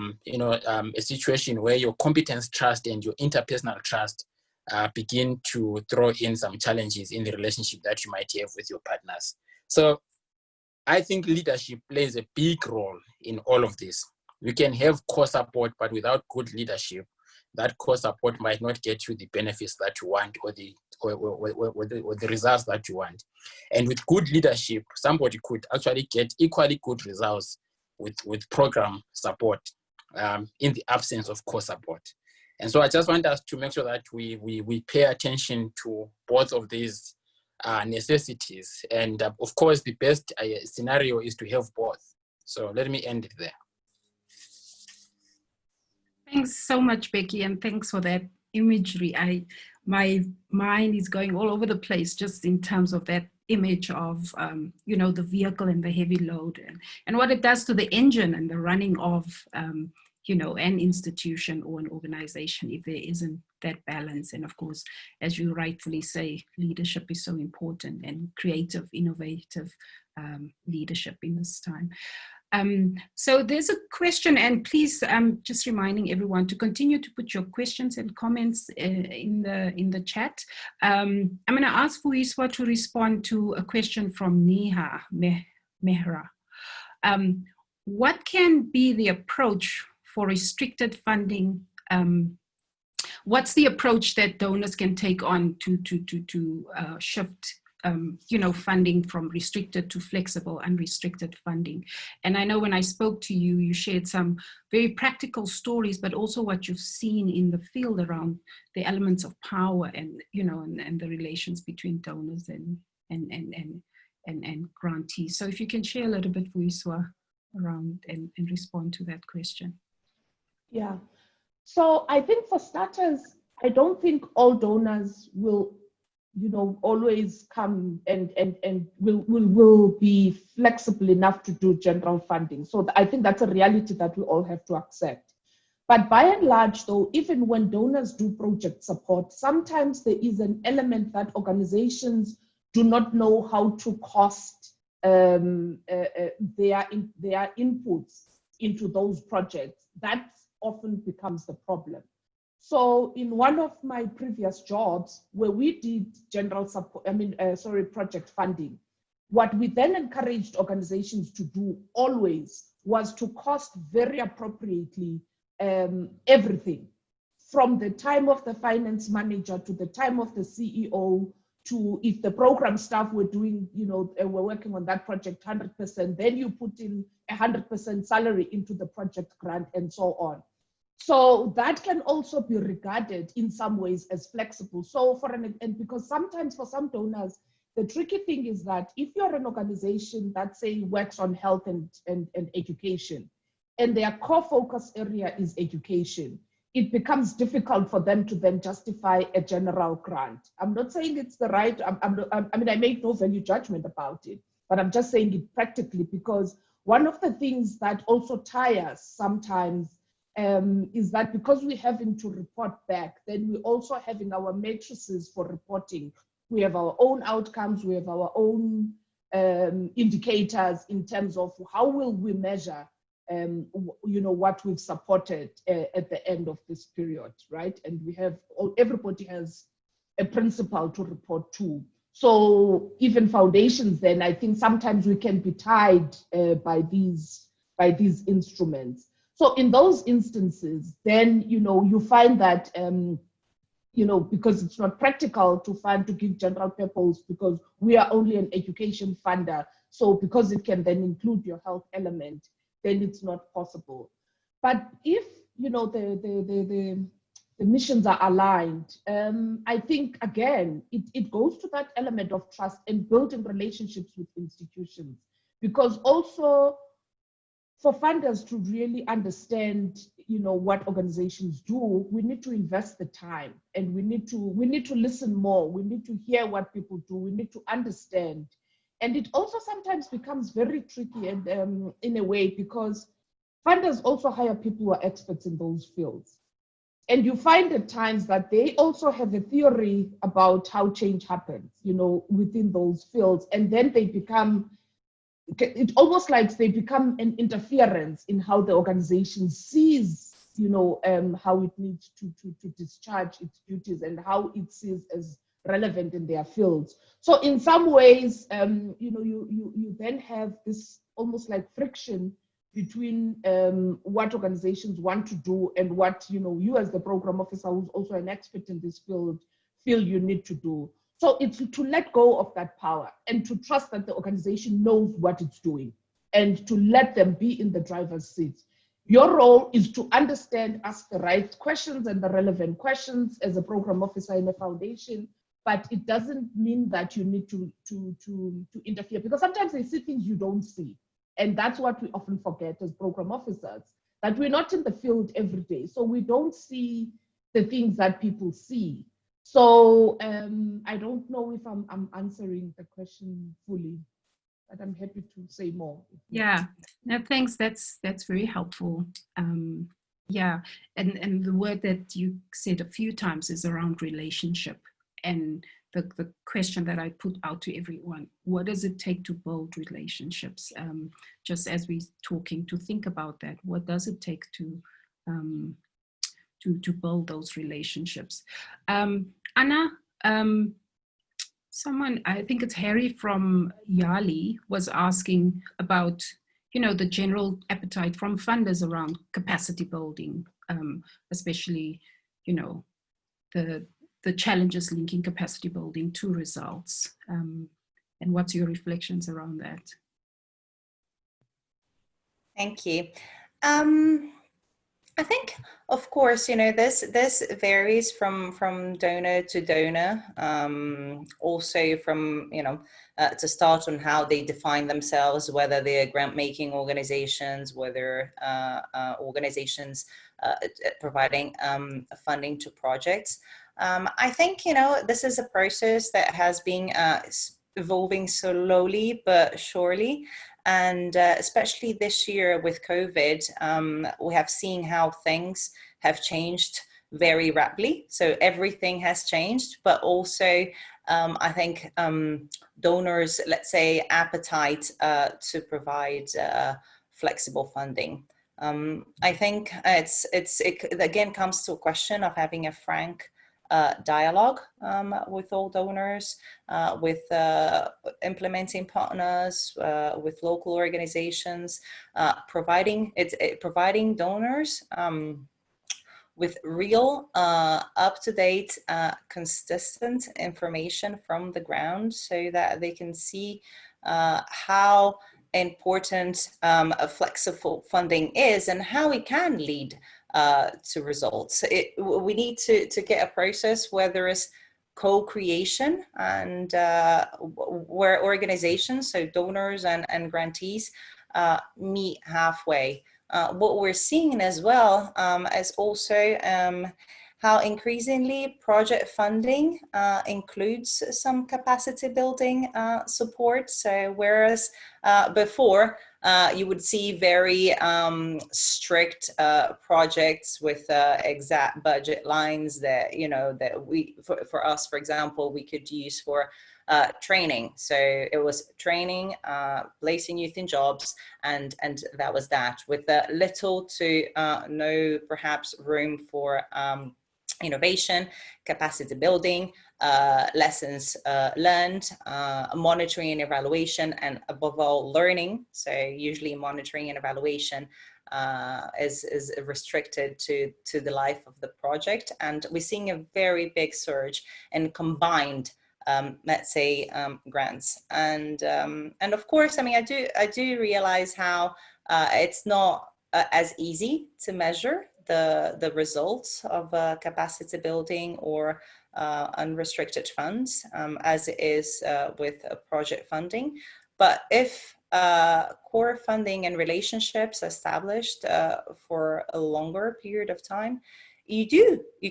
situation where your competence trust and your interpersonal trust begin to throw in some challenges in the relationship that you might have with your partners. So I think leadership plays a big role in all of this. We can have core support, but without good leadership, that core support might not get you the benefits that you want or the results that you want. And with good leadership, somebody could actually get equally good results with program support in the absence of core support. And so I just want us to make sure that we pay attention to both of these necessities. And of course, the best scenario is to have both. So let me end it there. Thanks so much, Becky, and thanks for that imagery. My mind is going all over the place just in terms of that image of the vehicle and the heavy load and what it does to the engine and the running of an institution or an organization if there isn't that balance. And of course, as you rightfully say, leadership is so important, and creative, innovative leadership in this time. So there's a question, and please, just reminding everyone to continue to put your questions and comments in the chat. I'm going to ask Fuiswa to respond to a question from Neha Mehra. What can be the approach for restricted funding? What's the approach that donors can take on to shift funding from restricted to flexible, unrestricted funding? And I know when I spoke to you, you shared some very practical stories, but also what you've seen in the field around the elements of power and, and the relations between donors and grantees. So if you can share a little bit, Fuiswa, around and respond to that question. Yeah. So I think for starters, I don't think all donors will always come and will be flexible enough to do general funding. So I think that's a reality that we all have to accept. But by and large, though, even when donors do project support, sometimes there is an element that organizations do not know how to cost their inputs into those projects. That often becomes the problem. So in one of my previous jobs where we did general support, project funding, what we then encouraged organizations to do always was to cost very appropriately everything, from the time of the finance manager to the time of the CEO, to if the program staff were doing, were working on that project 100%, then you put in 100% salary into the project grant and so on. So that can also be regarded in some ways as flexible. So and because sometimes for some donors, the tricky thing is that if you're an organization that say works on health and education, and their core focus area is education, it becomes difficult for them to then justify a general grant. I'm not saying it's the right, I make no value judgment about it, but I'm just saying it practically, because one of the things that also tires sometimes is that because we're having to report back, then we're also having our matrices for reporting. We have our own outcomes, we have our own indicators in terms of how will we measure what we've supported at the end of this period, right? And everybody has a principal to report to. So even foundations, then I think sometimes we can be tied by these instruments. So in those instances, then, you find that, because it's not practical to give general purpose, because we are only an education funder. So because it can then include your health element, then it's not possible. But if, you know, the missions are aligned, I think, again, it goes to that element of trust and building relationships with institutions. Because also, for funders to really understand, you know, what organizations do, we need to invest the time, and we need to listen more. We need to hear what people do. We need to understand. And it also sometimes becomes very tricky, and in a way, because funders also hire people who are experts in those fields. And you find at times that they also have a theory about how change happens, you know, within those fields. And then they become, it's almost like they become an interference in how the organization sees, you know, how it needs to discharge its duties and how it sees as relevant in their fields. So in some ways, you know, you then have this almost like friction between what organizations want to do and what, you know, you as the program officer, who's also an expert in this field, feel you need to do. So it's to let go of that power and to trust that the organization knows what it's doing and to let them be in the driver's seat. Your role is to understand, ask the right questions and the relevant questions as a program officer in a foundation, but it doesn't mean that you need to interfere, because sometimes they see things you don't see. And that's what we often forget as program officers, that we're not in the field every day. So we don't see the things that people see. So I don't know if I'm answering the question fully, but I'm happy to say more. Yeah, no, thanks. That's very helpful. Yeah, and the word that you said a few times is around relationship. And the question that I put out to everyone: what does it take to build relationships? Just as we're talking, to think about that. What does it take to build those relationships? Anna, someone, I think it's Harry from Yali, was asking about, you know, the general appetite from funders around capacity building, especially, you know, the challenges linking capacity building to results. And what's your reflections around that? Thank you. I think, of course, you know, this varies from donor to donor. Also from, you know, to start on how they define themselves, whether they're grant-making organizations, whether organizations providing funding to projects. I think, you know, this is a process that has been evolving slowly but surely. And especially this year with COVID, we have seen how things have changed very rapidly. So everything has changed, but also I think donors, let's say, appetite to provide flexible funding. I think it again comes to a question of having a frank dialogue with all donors, with implementing partners, with local organizations, providing donors with real, up-to-date, consistent information from the ground, so that they can see how important flexible funding is and how it can lead to results. We need to get a process where there is co-creation and where organizations, so donors and grantees, meet halfway. What we're seeing as well is also how increasingly project funding includes some capacity building support. So whereas before you would see very strict projects with exact budget lines that, you know, that we, for us, for example, we could use for training. So it was training, placing youth in jobs, and that was that, with little to no perhaps room for innovation, capacity building, lessons learned, monitoring and evaluation, and above all, learning. So usually monitoring and evaluation is restricted to the life of the project. And we're seeing a very big surge in combined let's say grants. And of course, I mean, I do realize how it's not as easy to measure the results of capacity building or unrestricted funds as it is with project funding. But if core funding and relationships established for a longer period of time, you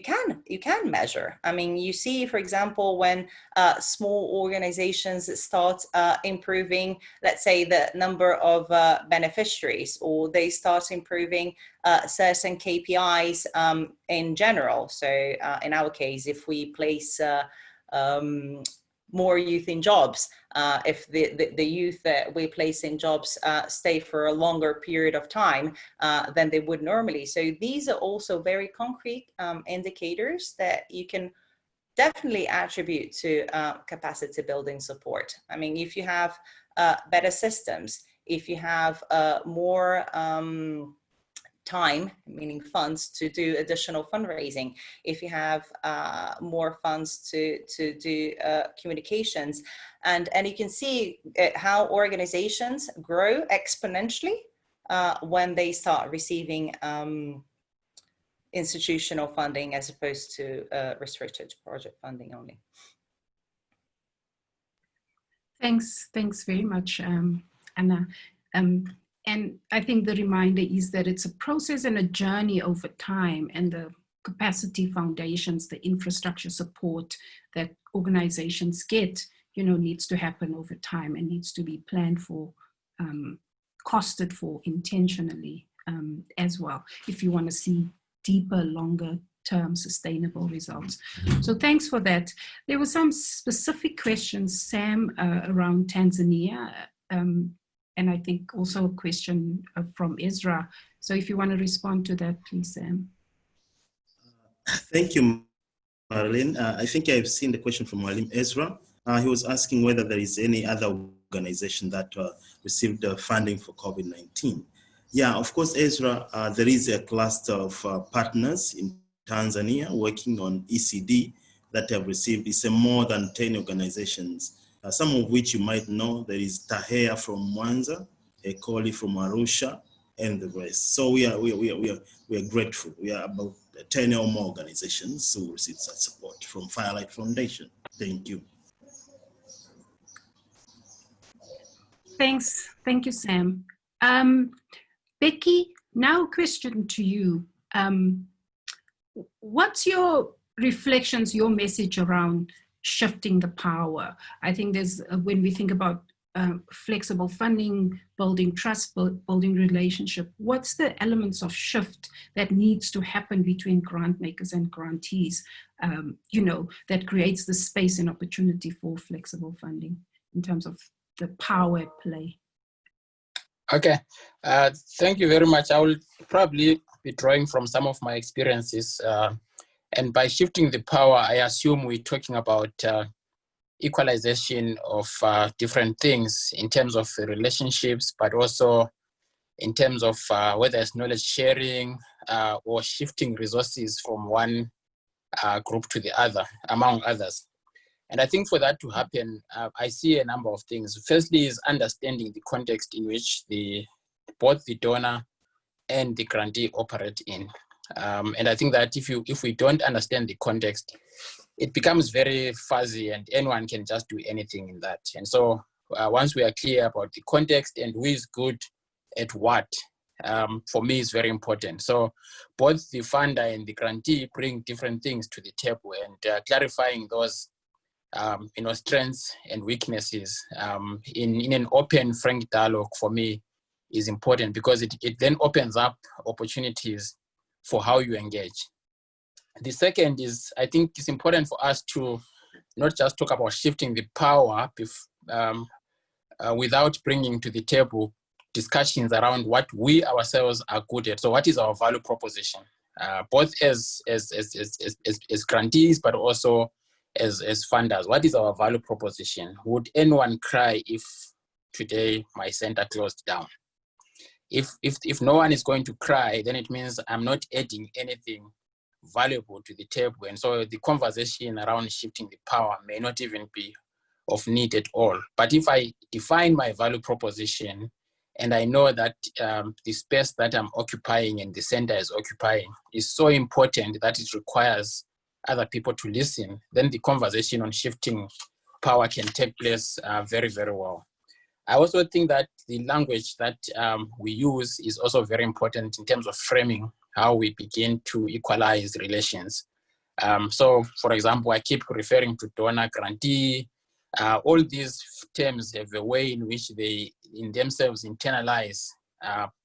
can measure. I mean, you see, for example, when small organizations start improving, let's say, the number of beneficiaries, or they start improving certain KPIs in general. So in our case, if we place more youth in jobs, if the youth that we place in jobs stay for a longer period of time than they would normally. So these are also very concrete indicators that you can definitely attribute to capacity building support. I mean, if you have better systems, if you have more time, meaning funds, to do additional fundraising, if you have more funds to do communications, and you can see how organizations grow exponentially when they start receiving institutional funding as opposed to restricted project funding only. Thanks very much, Anna. And I think the reminder is that it's a process and a journey over time, and the capacity foundations, the infrastructure support that organizations get, needs to happen over time and needs to be planned for, costed for intentionally as well, if you want to see deeper, longer term sustainable results. So thanks for that. There were some specific questions, Sam, around Tanzania. And I think also a question from Ezra. So if you want to respond to that, please, Sam. Thank you, Marlene. I think I've seen the question from Marlene Ezra. He was asking whether there is any other organization that received funding for COVID-19. Yeah, of course, Ezra, there is a cluster of partners in Tanzania working on ECD that have received. It's more than 10 organizations. Some of which you might know. There is Tahea from Mwanza, Ekoli from Arusha, and the rest. So we are grateful. We are about 10 or more organizations who received such support from Firelight Foundation. Thank you. Thanks. Thank you, Sam. Becky, now a question to you. What's your reflections, your message around shifting the power? I think there's, when we think about flexible funding, building trust, building relationship, what's the elements of shift that needs to happen between grant makers and grantees, that creates the space and opportunity for flexible funding in terms of the power at play? Okay, thank you very much. I will probably be drawing from some of my experiences. And by shifting the power, I assume we're talking about equalization of different things in terms of relationships, but also in terms of whether it's knowledge sharing or shifting resources from one group to the other, among others. And I think for that to happen, I see a number of things. Firstly is understanding the context in which both the donor and the grantee operate in. And I think that if we don't understand the context, it becomes very fuzzy and anyone can just do anything in that. And so once we are clear about the context and who is good at what, for me is very important. So both the funder and the grantee bring different things to the table, and clarifying those strengths and weaknesses in an open, frank dialogue for me is important, because it then opens up opportunities for how you engage. The second is, I think it's important for us to not just talk about shifting the power without bringing to the table discussions around what we ourselves are good at. So what is our value proposition, both as grantees, but also as funders? What is our value proposition? Would anyone cry if today my center closed down? If no one is going to cry, then it means I'm not adding anything valuable to the table. And so the conversation around shifting the power may not even be of need at all. But if I define my value proposition And I know that the space that I'm occupying and the center is occupying is so important that it requires other people to listen. Then the conversation on shifting power can take place very, very well. I also think that the language that we use is also very important in terms of framing how we begin to equalize relations. So, for example, I keep referring to donor, grantee. All these terms have a way in which they, in themselves, internalize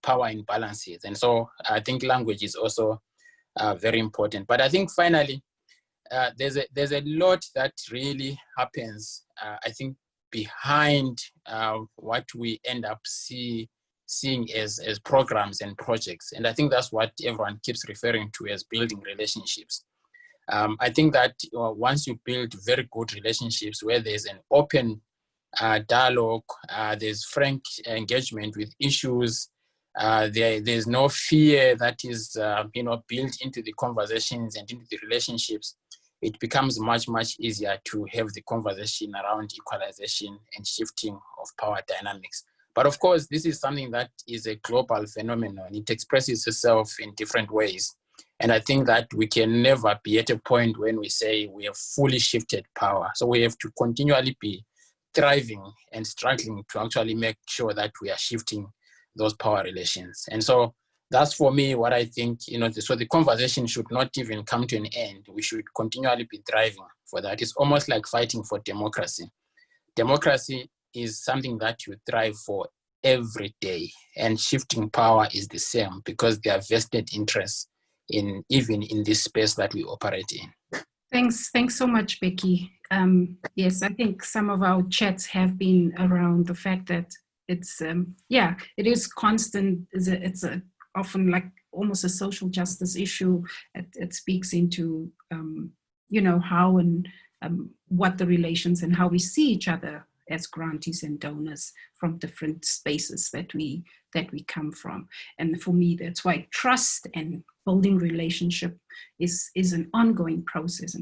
power imbalances. And so I think language is also very important. But I think finally, there's a lot that really happens, I think, behind what we end up seeing as programs and projects. And I think that's what everyone keeps referring to as building relationships. I think that once you build very good relationships where there's an open dialogue, there's frank engagement with issues, there's no fear that is built into the conversations and into the relationships, it becomes much, much easier to have the conversation around equalization and shifting of power dynamics. But of course, this is something that is a global phenomenon. It expresses itself in different ways. And I think that we can never be at a point when we say we have fully shifted power. So we have to continually be thriving and struggling to actually make sure that we are shifting those power relations. And so that's for me what I think, so the conversation should not even come to an end. We should continually be thriving for that. It's almost like fighting for democracy. Democracy is something that you thrive for every day, and shifting power is the same because there are vested interests even in this space that we operate in. Thanks so much, Becky. Yes, I think some of our chats have been around the fact that it's, it is constant. It's often like almost a social justice issue. It speaks into, how and what the relations and how we see each other as grantees and donors from different spaces that we come from. And for me, that's why trust and building relationship is an ongoing process,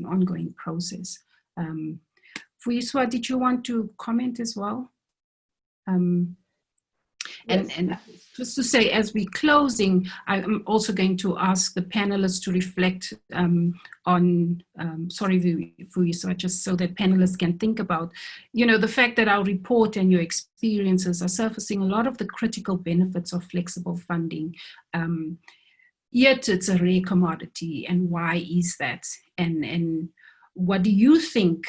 Fuyiswa, did you want to comment as well? Yes. And just to say, as we're closing, I'm also going to ask the panelists to reflect on, sorry, Fuyiswa, just so that panelists can think about, the fact that our report and your experiences are surfacing a lot of the critical benefits of flexible funding. Yet it's a rare commodity, and why is that? And what do you think,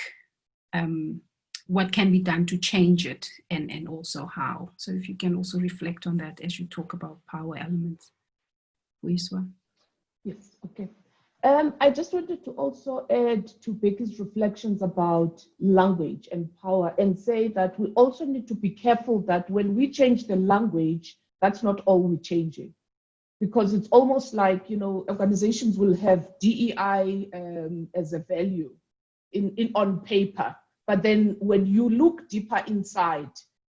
what can be done to change it, and also how? So if you can also reflect on that as you talk about power elements. Fuyiswa. Yes, okay. I just wanted to also add to Becky's reflections about language and power and say that we also need to be careful that when we change the language, that's not all we're changing. Because it's almost like, organizations will have DEI as a value on paper. But then when you look deeper inside,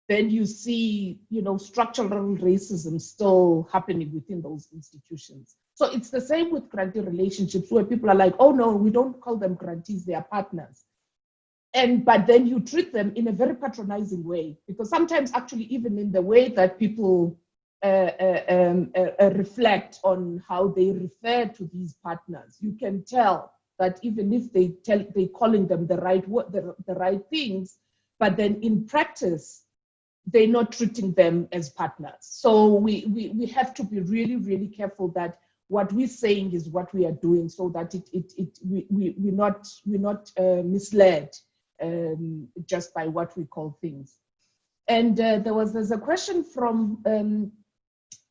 then you see, structural racism still happening within those institutions. So it's the same with grantee relationships where people are like, oh no, we don't call them grantees, they are partners. But then you treat them in a very patronizing way, because sometimes actually even in the way that people reflect on how they refer to these partners, you can tell that even if they're calling them the right word, the right things, but then in practice, they're not treating them as partners. So we have to be really, really careful that what we're saying is what we are doing, so that we're not misled just by what we call things. And there's a question from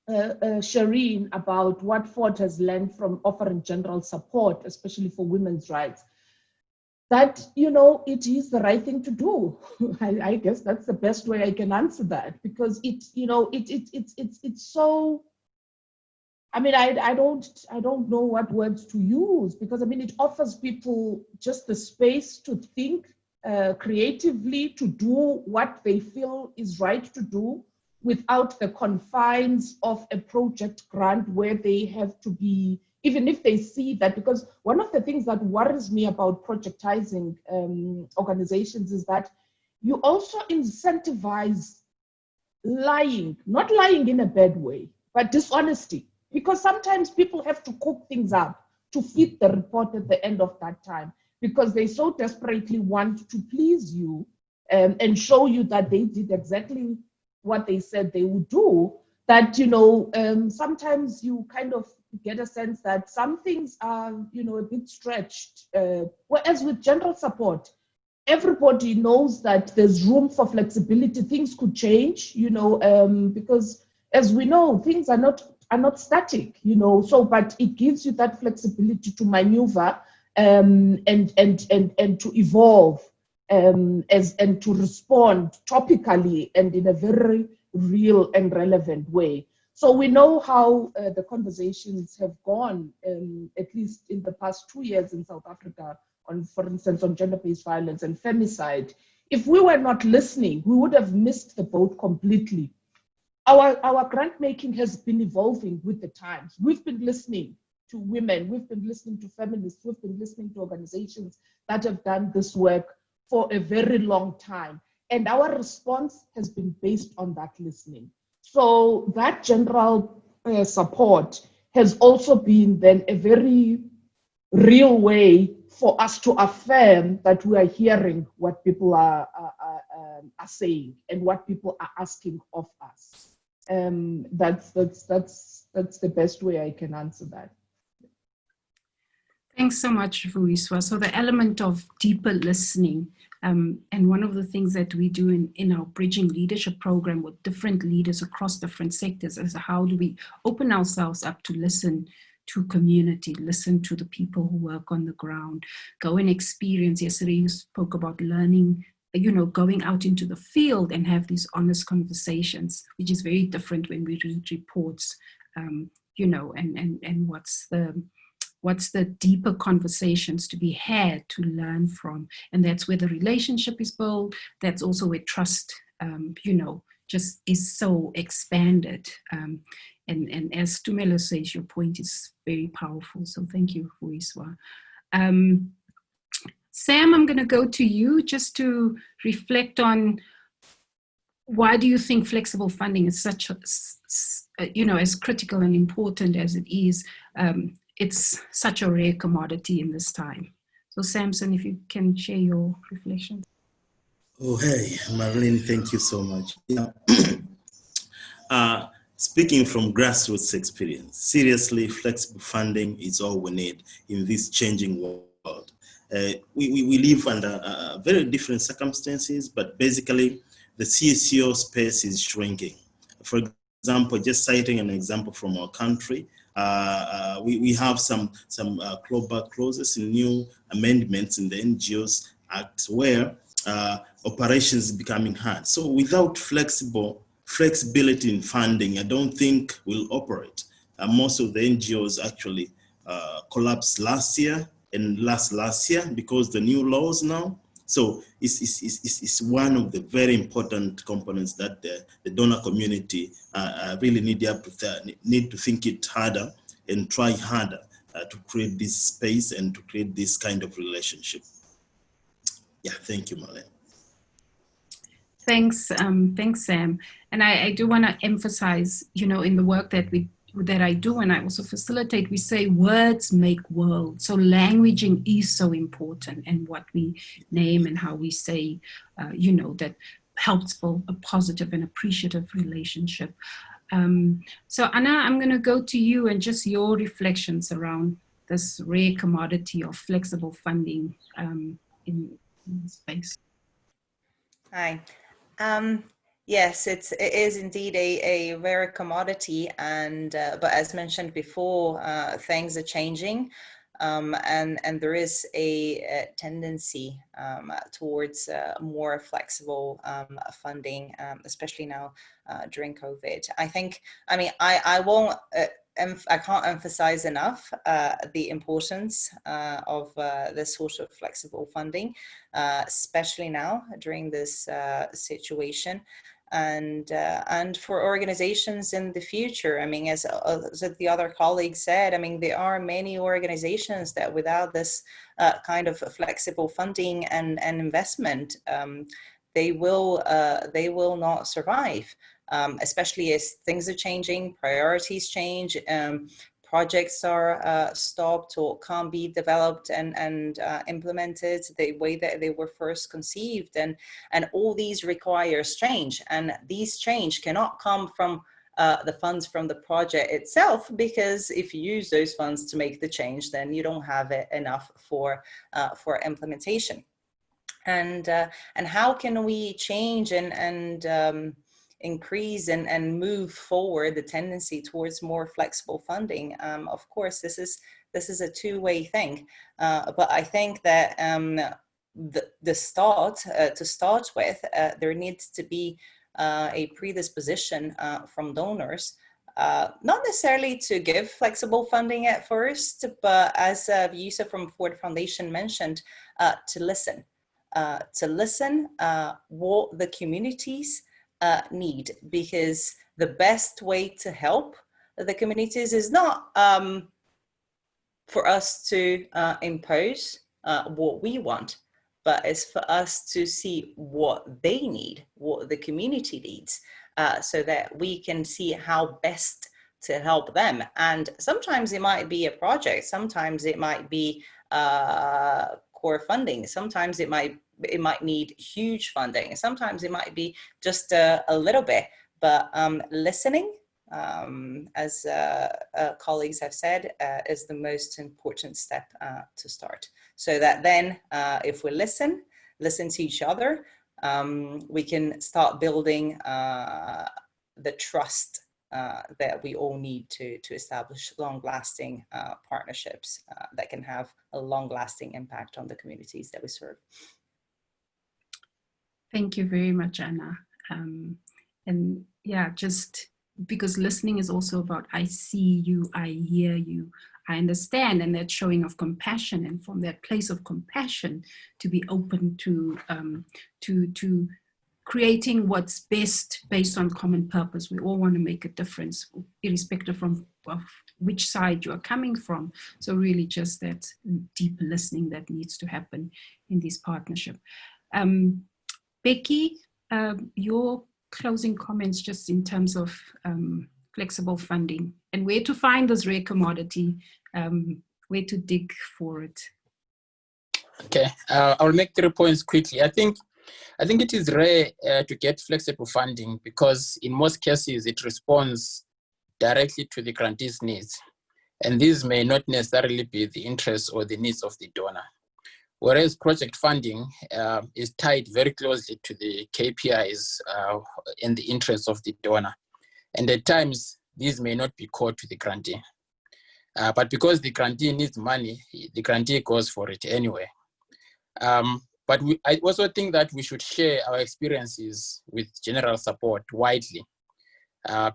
Shireen about what Ford has learned from offering general support, especially for women's rights. That, it is the right thing to do. I guess that's the best way I can answer that, because it's so, I don't know what words to use, because it offers people just the space to think creatively, to do what they feel is right to do, without the confines of a project grant where they have to be, even if they see that, because one of the things that worries me about projectizing organizations is that you also incentivize lying, not lying in a bad way, but dishonesty. Because sometimes people have to cook things up to feed the report at the end of that time, because they so desperately want to please you and show you that they did exactly what they said they would do, that, sometimes you kind of get a sense that some things are, a bit stretched. Whereas with general support, everybody knows that there's room for flexibility. Things could change, because as we know, things are not static, so, but it gives you that flexibility to maneuver and to evolve and to respond topically and in a very real and relevant way. So we know how the conversations have gone, at least in the past 2 years in South Africa, on, for instance, on gender-based violence and femicide. If we were not listening, we would have missed the boat completely. Our grant making has been evolving with the times. We've been listening to women, we've been listening to feminists, we've been listening to organizations that have done this work for a very long time. And our response has been based on that listening. So that general support has also been then a very real way for us to affirm that we are hearing what people are saying and what people are asking of us. That's the best way I can answer that. Thanks so much, Vuiswa. So the element of deeper listening, and one of the things that we do in our Bridging Leadership program with different leaders across different sectors is how do we open ourselves up to listen to community, listen to the people who work on the ground, go and experience. Yesterday you spoke about learning, going out into the field and have these honest conversations, which is very different when we read reports, and what's the deeper conversations to be had, to learn from. And that's where the relationship is built. That's also where trust, just is so expanded. And as Tumelo says, your point is very powerful. So thank you, Vuiswa. Sam, I'm going to go to you just to reflect on why do you think flexible funding is such as critical and important as it is. It's such a rare commodity in this time. So Samson, if you can share your reflections. Oh, hey, Marlene, thank you so much. Yeah. Speaking from grassroots experience, seriously, flexible funding is all we need in this changing world. We live under very different circumstances, but basically the CSO space is shrinking. For example, just citing an example from our country, we have some clawback clauses in new amendments in the NGOs Act where operations is becoming hard. So without flexibility in funding, I don't think we'll operate. Most of the NGOs actually collapsed last year and last year because the new laws now. So it's one of the very important components that the donor community really need to think it harder and try harder to create this space and to create this kind of relationship. Yeah, thank you, Marlene. Thanks, Sam. And I do want to emphasize, in the work that I do and I also facilitate, we say words make worlds. So languaging is so important, and what we name and how we say, that helps build a positive and appreciative relationship. So Anna, I'm going to go to you and just your reflections around this rare commodity of flexible funding in the space. Hi. Yes, it is indeed a rare commodity, and but as mentioned before, things are changing, and there is a tendency towards more flexible funding, especially now during COVID. I can't emphasize enough the importance of this sort of flexible funding, especially now during this situation. And for organizations in the future, as the other colleague said, there are many organizations that without this kind of flexible funding and investment, they will not survive. especially as things are changing, priorities change, projects are stopped or can't be developed and implemented the way that they were first conceived. And all these require change. And these change cannot come from the funds from the project itself, because if you use those funds to make the change, then you don't have it enough for implementation. And how can we change and increase and move forward the tendency towards more flexible funding? Of course, this is a two-way thing, but I think that to start with, there needs to be a predisposition from donors, not necessarily to give flexible funding at first, but as Yusa from Ford Foundation mentioned, to listen what the communities need, because the best way to help the communities is not for us to impose what we want, but it's for us to see what they need, what the community needs, so that we can see how best to help them. And sometimes it might be a project, sometimes it might be core funding, sometimes it might need huge funding, sometimes it might be just a little bit, but listening, as colleagues have said, is the most important step to start. So that then if we listen to each other, we can start building the trust that we all need to establish long-lasting partnerships that can have a long-lasting impact on the communities that we serve. Thank you very much, Anna. And yeah, just because listening is also about I see you, I hear you, I understand, and that showing of compassion, and from that place of compassion to be open to creating what's best based on common purpose. We all want to make a difference, irrespective of which side you are coming from. So really just that deep listening that needs to happen in this partnership. Becky, your closing comments just in terms of flexible funding and where to find this rare commodity, where to dig for it. Okay, I'll make 3 points quickly. I think it is rare to get flexible funding because in most cases it responds directly to the grantee's needs. And these may not necessarily be the interests or the needs of the donor. Whereas project funding is tied very closely to the KPIs and the interests of the donor. And at times, these may not be core to the grantee. But because the grantee needs money, the grantee goes for it anyway. But I also think that we should share our experiences with general support widely.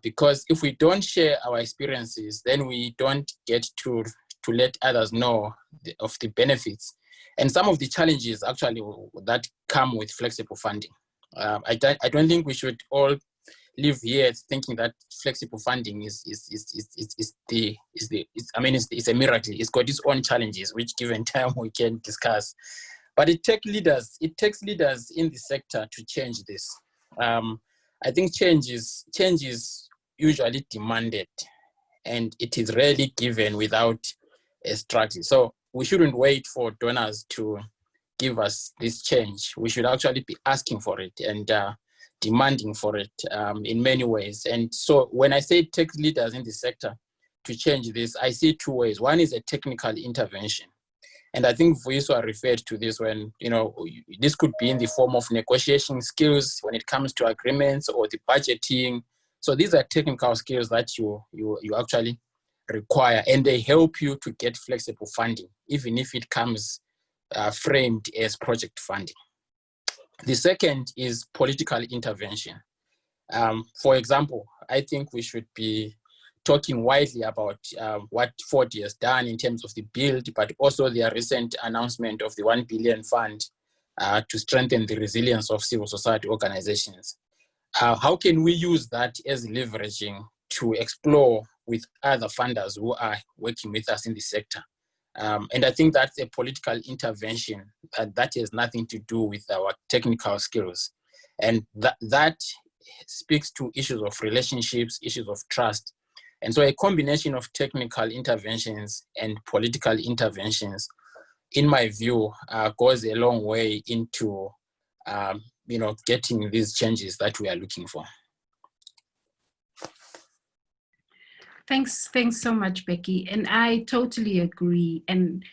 Because if we don't share our experiences, then we don't get to let others know of the benefits and some of the challenges actually that come with flexible funding. I don't think we should all live here thinking that flexible funding is a miracle. It's got its own challenges, which given time we can discuss. But it takes leaders in the sector to change this. I think change is usually demanded, and it is rarely given without a struggle. So we shouldn't wait for donors to give us this change. We should actually be asking for it and demanding for it in many ways. And so when I say take leaders in the sector to change this, I see 2 ways. One is a technical intervention. And I think Vuiswa referred to this when, this could be in the form of negotiation skills when it comes to agreements or the budgeting. So these are technical skills that you actually require, and they help you to get flexible funding, even if it comes framed as project funding. The second is political intervention. For example, I think we should be talking widely about what Ford has done in terms of the build, but also their recent announcement of the 1 billion fund to strengthen the resilience of civil society organizations. How can we use that as leveraging to explore with other funders who are working with us in the sector? And I think that's a political intervention that has nothing to do with our technical skills. And that speaks to issues of relationships, issues of trust. And so a combination of technical interventions and political interventions, in my view, goes a long way into getting these changes that we are looking for. Thanks so much, Becky. And I totally agree. And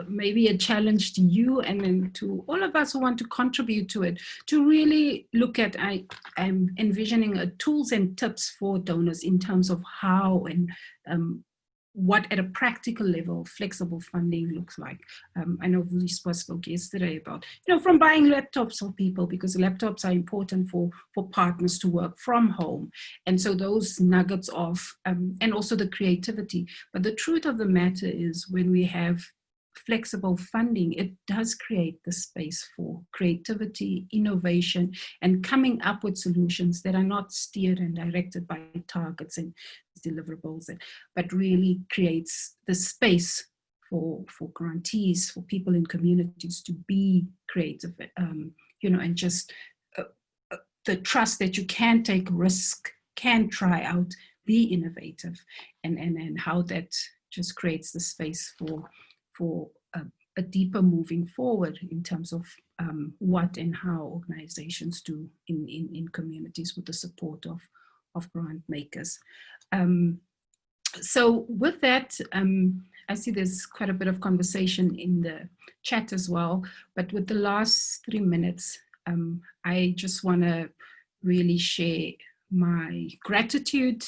maybe a challenge to you and then to all of us who want to contribute to it, to really look at, I'm envisioning tools and tips for donors in terms of how and what at a practical level flexible funding looks like. I know Lispa spoke yesterday about, from buying laptops for people, because laptops are important for partners to work from home. And so those nuggets of, and also the creativity. But the truth of the matter is, when we have flexible funding, it does create the space for creativity, innovation, and coming up with solutions that are not steered and directed by targets and deliverables, but really creates the space for grantees, for people in communities to be creative, and just the trust that you can take risk, can try out, be innovative, and how that just creates the space for a deeper moving forward in terms of what and how organizations do in communities with the support of grant makers. So with that, I see there's quite a bit of conversation in the chat as well, but with the last 3 minutes, I just want to really share my gratitude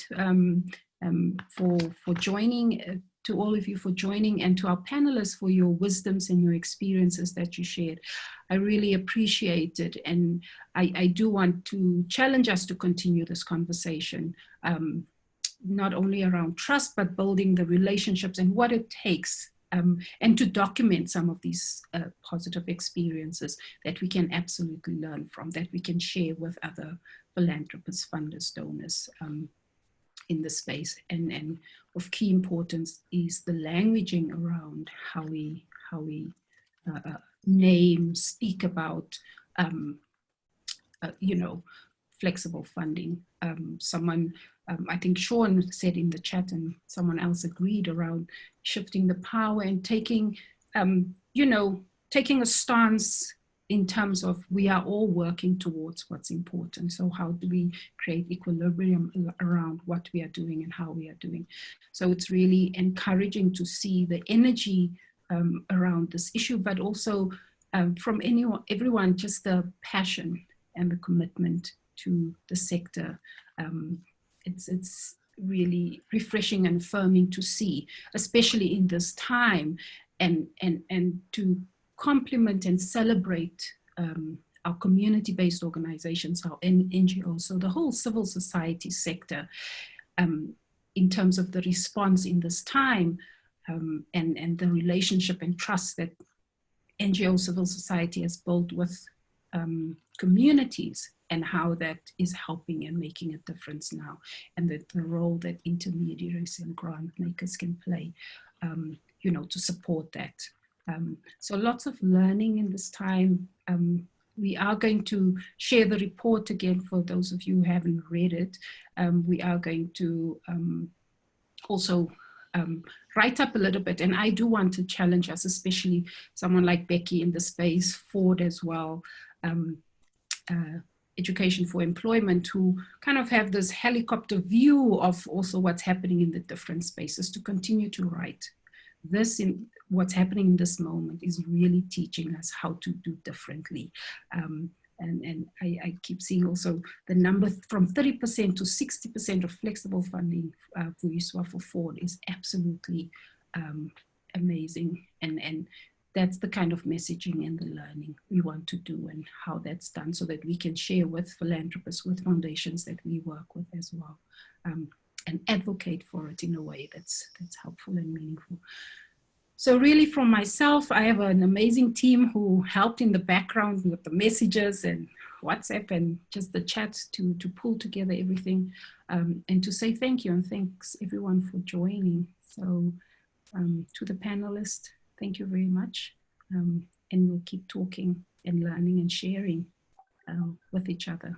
for joining, to all of you for joining, and to our panelists for your wisdoms and your experiences that you shared. I really appreciate it, and I do want to challenge us to continue this conversation, not only around trust, but building the relationships and what it takes, and to document some of these positive experiences that we can absolutely learn from, that we can share with other philanthropists, funders, donors, in the space. And of key importance is the languaging around how we name, speak about, flexible funding. Someone, I think Sean said in the chat, and someone else agreed, around shifting the power and taking, taking a stance in terms of we are all working towards what's important. So how do we create equilibrium around what we are doing and how we are doing? So it's really encouraging to see the energy around this issue, but also from everyone, just the passion and the commitment to the sector. It's really refreshing and affirming to see, especially in this time, and to compliment and celebrate our community-based organizations, our NGOs, so the whole civil society sector, in terms of the response in this time, and the relationship and trust that NGO civil society has built with communities, and how that is helping and making a difference now, and that the role that intermediaries and grant makers can play, to support that. So lots of learning in this time. We are going to share the report again for those of you who haven't read it. We are going to also write up a little bit, and I do want to challenge us, especially someone like Becky in the space, Ford as well, Education for Employment, who kind of have this helicopter view of also what's happening in the different spaces, to continue to write. This, in what's happening in this moment, is really teaching us how to do differently. And I keep seeing also the number from 30% to 60% of flexible funding for USWA for Ford is absolutely amazing. And that's the kind of messaging and the learning we want to do, and how that's done, so that we can share with philanthropists, with foundations that we work with as well, and advocate for it in a way that's helpful and meaningful. So really, from myself, I have an amazing team who helped in the background with the messages and WhatsApp and just the chat to pull together everything, and to say thank you, and thanks everyone for joining. So to the panelists, thank you very much, and we'll keep talking and learning and sharing with each other.